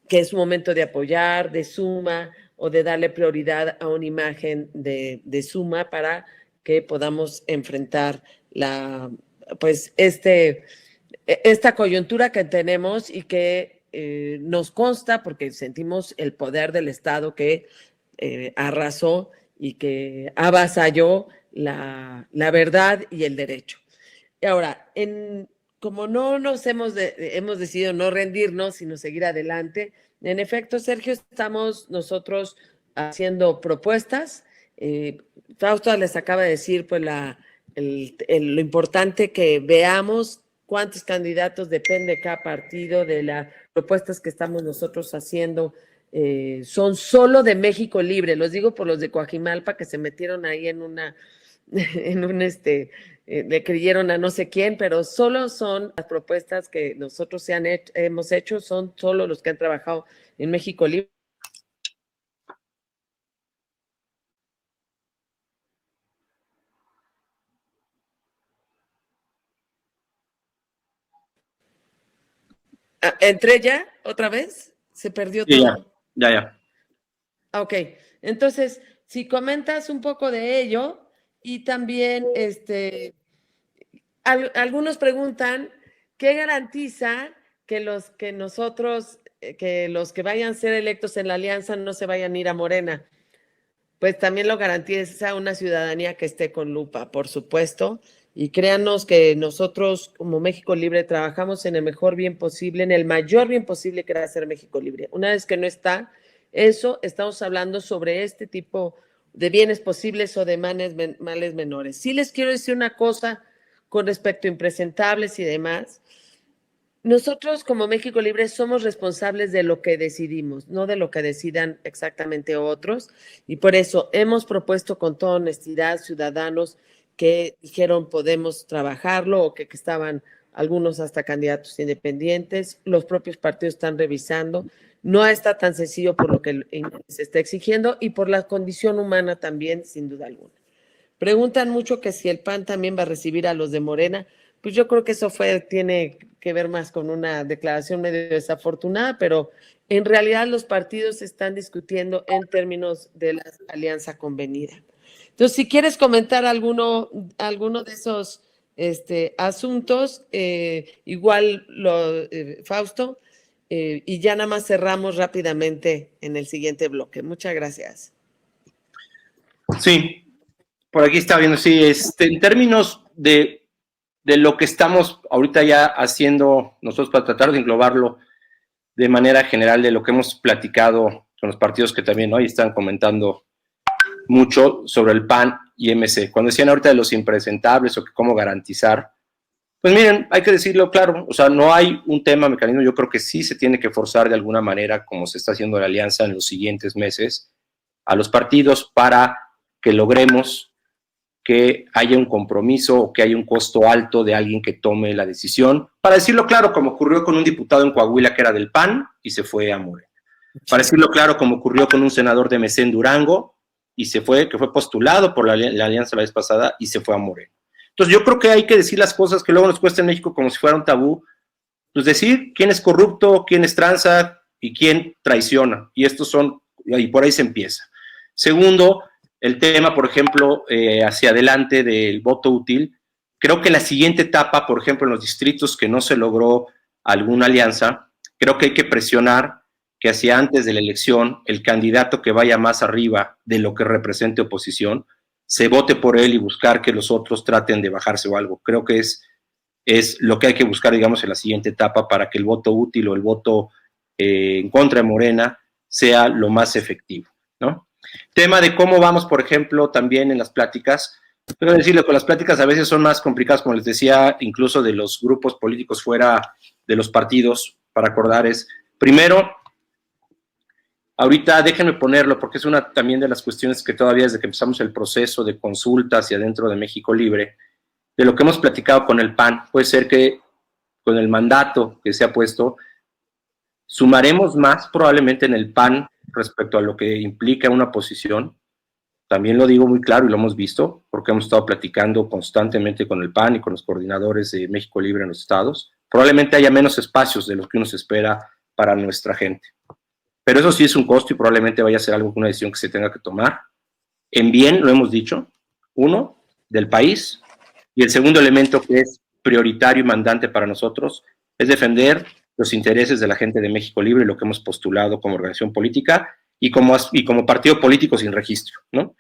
que es un momento de apoyar, de suma o de darle prioridad a una imagen de suma para que podamos enfrentar esta coyuntura que tenemos y que nos consta porque sentimos el poder del Estado que arrasó y que avasalló la verdad y el derecho. Y ahora, como no nos hemos decidido no rendirnos, sino seguir adelante, en efecto, Sergio, estamos nosotros haciendo propuestas. Fausto les acaba de decir pues lo importante que veamos cuántos candidatos depende de cada partido, de las propuestas que estamos nosotros haciendo. Son solo de México Libre, los digo por los de Coajimalpa que se metieron ahí le creyeron a no sé quién, pero solo son las propuestas que nosotros hemos hecho, son solo los que han trabajado en México Libre. ¿Entré ya otra vez? ¿Se perdió todo? Ya. Ok, entonces, si comentas un poco de ello y también algunos preguntan, ¿qué garantiza que los que vayan a ser electos en la alianza no se vayan a ir a Morena? pues también lo garantiza una ciudadanía que esté con lupa, por supuesto. Y créanos que nosotros, como México Libre, trabajamos en el mejor bien posible, en el mayor bien posible que era hacer México Libre. Una vez que no está eso, estamos hablando sobre este tipo de bienes posibles o de males menores. Sí les quiero decir una cosa con respecto a impresentables y demás. Nosotros como México Libre somos responsables de lo que decidimos, no de lo que decidan exactamente otros, y por eso hemos propuesto con toda honestidad ciudadanos que dijeron podemos trabajarlo o que estaban algunos hasta candidatos independientes, los propios partidos están revisando, no está tan sencillo por lo que se está exigiendo y por la condición humana también, sin duda alguna. Preguntan mucho que si el PAN también va a recibir a los de Morena. Pues yo creo que eso tiene que ver más con una declaración medio desafortunada, pero en realidad los partidos están discutiendo en términos de la alianza convenida. Entonces, si quieres comentar alguno de esos asuntos, igual Fausto, y ya nada más cerramos rápidamente en el siguiente bloque. Muchas gracias. Sí, por aquí está viendo, sí, en términos de lo que estamos ahorita ya haciendo nosotros para tratar de englobarlo de manera general de lo que hemos platicado con los partidos que también hoy están comentando mucho sobre el PAN y MC. Cuando decían ahorita de los impresentables o que cómo garantizar, pues miren, hay que decirlo claro, o sea, no hay un tema, mecanismo, yo creo que sí se tiene que forzar de alguna manera, como se está haciendo la alianza en los siguientes meses, a los partidos para que logremos que haya un compromiso o que haya un costo alto de alguien que tome la decisión. Para decirlo claro, como ocurrió con un diputado en Coahuila que era del PAN y se fue a Morena. Para decirlo claro, como ocurrió con un senador de MC en Durango y que fue postulado por la alianza la vez pasada y se fue a Morena. Entonces yo creo que hay que decir las cosas que luego nos cuesta en México como si fuera un tabú, pues decir quién es corrupto, quién es tranza y quién traiciona. Y por ahí se empieza. Segundo, el tema, por ejemplo, hacia adelante del voto útil, creo que la siguiente etapa, por ejemplo, en los distritos que no se logró alguna alianza, creo que hay que presionar que hacia antes de la elección, el candidato que vaya más arriba de lo que represente oposición, se vote por él y buscar que los otros traten de bajarse o algo. Creo que es lo que hay que buscar, digamos, en la siguiente etapa para que el voto útil o el voto en contra de Morena sea lo más efectivo, ¿no? Tema de cómo vamos, por ejemplo, también en las pláticas. Quiero decirle que las pláticas a veces son más complicadas, como les decía, incluso de los grupos políticos fuera de los partidos, para acordar primero, ahorita déjenme ponerlo, porque es una también de las cuestiones que todavía desde que empezamos el proceso de consulta hacia dentro de México Libre, de lo que hemos platicado con el PAN, puede ser que con el mandato que se ha puesto, sumaremos más probablemente en el PAN respecto a lo que implica una posición. También lo digo muy claro y lo hemos visto, porque hemos estado platicando constantemente con el PAN y con los coordinadores de México Libre en los estados. Probablemente haya menos espacios de los que uno se espera para nuestra gente. Pero eso sí es un costo y probablemente vaya a ser una decisión que se tenga que tomar. En bien, lo hemos dicho, uno, del país, y el segundo elemento que es prioritario y mandante para nosotros es defender los intereses de la gente de México Libre y lo que hemos postulado como organización política y como partido político sin registro, ¿no?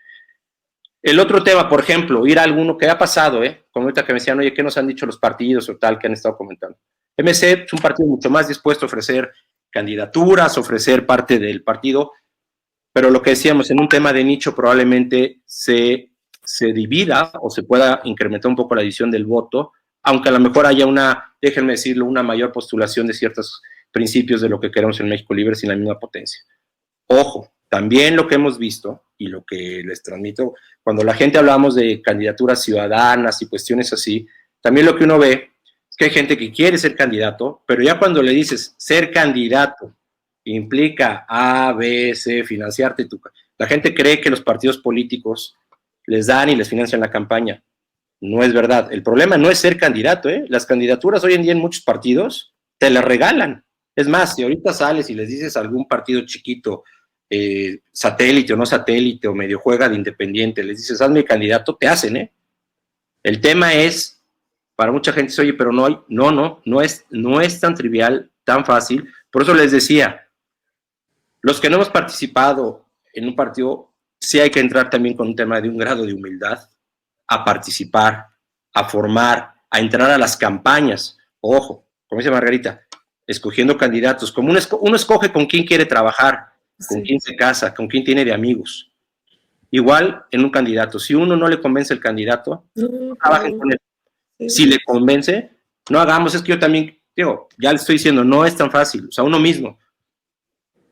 El otro tema, por ejemplo, ir a alguno que ha pasado, como ahorita que me decían, oye, ¿qué nos han dicho los partidos o tal que han estado comentando? MC es un partido mucho más dispuesto a ofrecer candidaturas, ofrecer parte del partido, pero lo que decíamos, en un tema de nicho probablemente se divida o se pueda incrementar un poco la división del voto, aunque a lo mejor haya déjenme decirlo, una mayor postulación de ciertos principios de lo que queremos en México Libre sin la misma potencia. Ojo, también lo que hemos visto y lo que les transmito, cuando la gente hablamos de candidaturas ciudadanas y cuestiones así, también lo que uno ve es que hay gente que quiere ser candidato, pero ya cuando le dices ser candidato implica A, B, C, financiarte, la gente cree que los partidos políticos les dan y les financian la campaña. No es verdad. El problema no es ser candidato, Las candidaturas hoy en día en muchos partidos te las regalan. Es más, si ahorita sales y les dices a algún partido chiquito, satélite o no satélite, o medio juega de independiente, les dices, hazme candidato, te hacen, El tema es, para mucha gente dice, oye, pero no es tan trivial, tan fácil. Por eso les decía, los que no hemos participado en un partido, sí hay que entrar también con un tema de un grado de humildad, a participar, a formar, a entrar a las campañas. Ojo, como dice Margarita, escogiendo candidatos, como uno escoge con quién quiere trabajar, con quién se casa, con quién tiene de amigos. Igual en un candidato, si uno no le convence el candidato, no trabajen con él. Si le convence, no hagamos, es que yo también, digo, ya le estoy diciendo, no es tan fácil, o sea, uno mismo.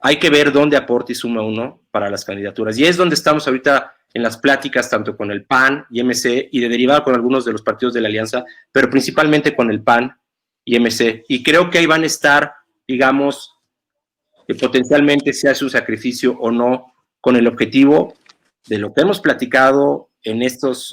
Hay que ver dónde aporta y suma uno para las candidaturas. Y es donde estamos ahorita en las pláticas, tanto con el PAN y MC, y de derivado con algunos de los partidos de la alianza, pero principalmente con el PAN y MC. Y creo que ahí van a estar, digamos, que potencialmente se hace un sacrificio o no, con el objetivo de lo que hemos platicado en estas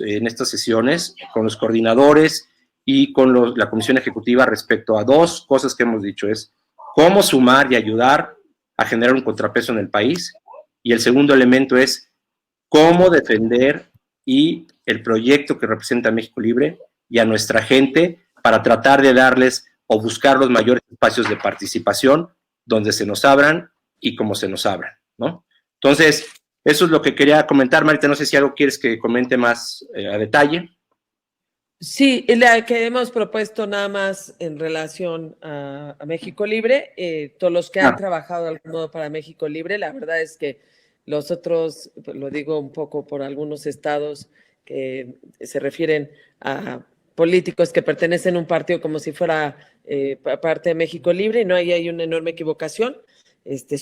sesiones, con los coordinadores y con la comisión ejecutiva respecto a dos cosas que hemos dicho, es cómo sumar y ayudar a generar un contrapeso en el país, y el segundo elemento es cómo defender y el proyecto que representa México Libre y a nuestra gente para tratar de darles o buscar los mayores espacios de participación donde se nos abran y como se nos abran, ¿no? Entonces, eso es lo que quería comentar. Marita, no sé si algo quieres que comente más a detalle. Sí, la que hemos propuesto nada más en relación a México Libre, todos los que han trabajado de algún modo para México Libre, la verdad es que los otros, lo digo un poco por algunos estados que se refieren a políticos que pertenecen a un partido como si fuera parte de México Libre, no, ahí hay una enorme equivocación,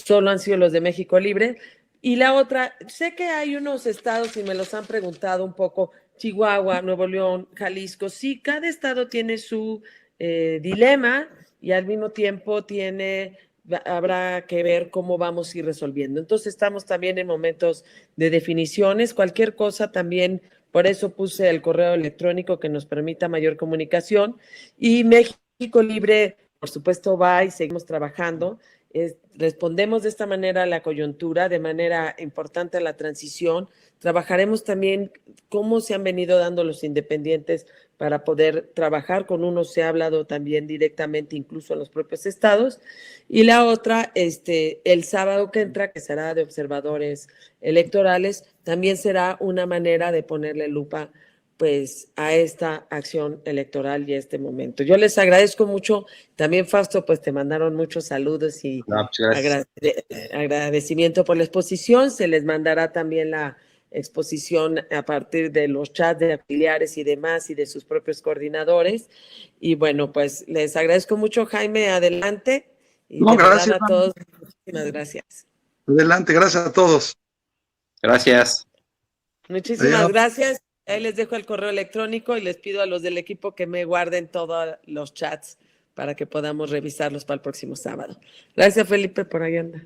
solo han sido los de México Libre. Y la otra, sé que hay unos estados, y me los han preguntado un poco, Chihuahua, Nuevo León, Jalisco, sí, cada estado tiene su dilema y al mismo tiempo habrá que ver cómo vamos a ir resolviendo. Entonces estamos también en momentos de definiciones, cualquier cosa también, por eso puse el correo electrónico que nos permita mayor comunicación, y México Libre, por supuesto, va y seguimos trabajando. Respondemos de esta manera a la coyuntura, de manera importante a la transición. Trabajaremos también cómo se han venido dando los independientes para poder trabajar con unos. Se ha hablado también directamente incluso en los propios estados. Y la otra, el sábado que entra, que será de observadores electorales, también será una manera de ponerle lupa pues a esta acción electoral y a este momento. Yo les agradezco mucho. También, Fausto, pues te mandaron muchos saludos y agradecimiento por la exposición. Se les mandará también la exposición a partir de los chats de afiliares y demás y de sus propios coordinadores. Y bueno, pues les agradezco mucho, Jaime, adelante. Y no, de gracias verdad a todos, muchísimas gracias. Adelante, gracias a todos. Gracias. Muchísimas Adiós. gracias. Ahí les dejo el correo electrónico y les pido a los del equipo que me guarden todos los chats para que podamos revisarlos para el próximo sábado. Gracias, Felipe, por ahí anda.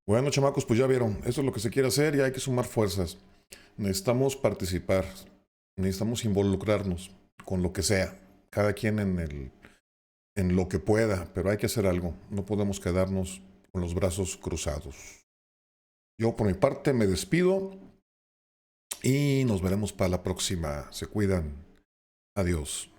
Bueno, chamacos, pues ya vieron, eso es lo que se quiere hacer y hay que sumar fuerzas. Necesitamos participar, necesitamos involucrarnos con lo que sea, cada quien en lo que pueda, pero hay que hacer algo, no podemos quedarnos con los brazos cruzados. Yo por mi parte me despido y nos veremos para la próxima. Se cuidan. Adiós.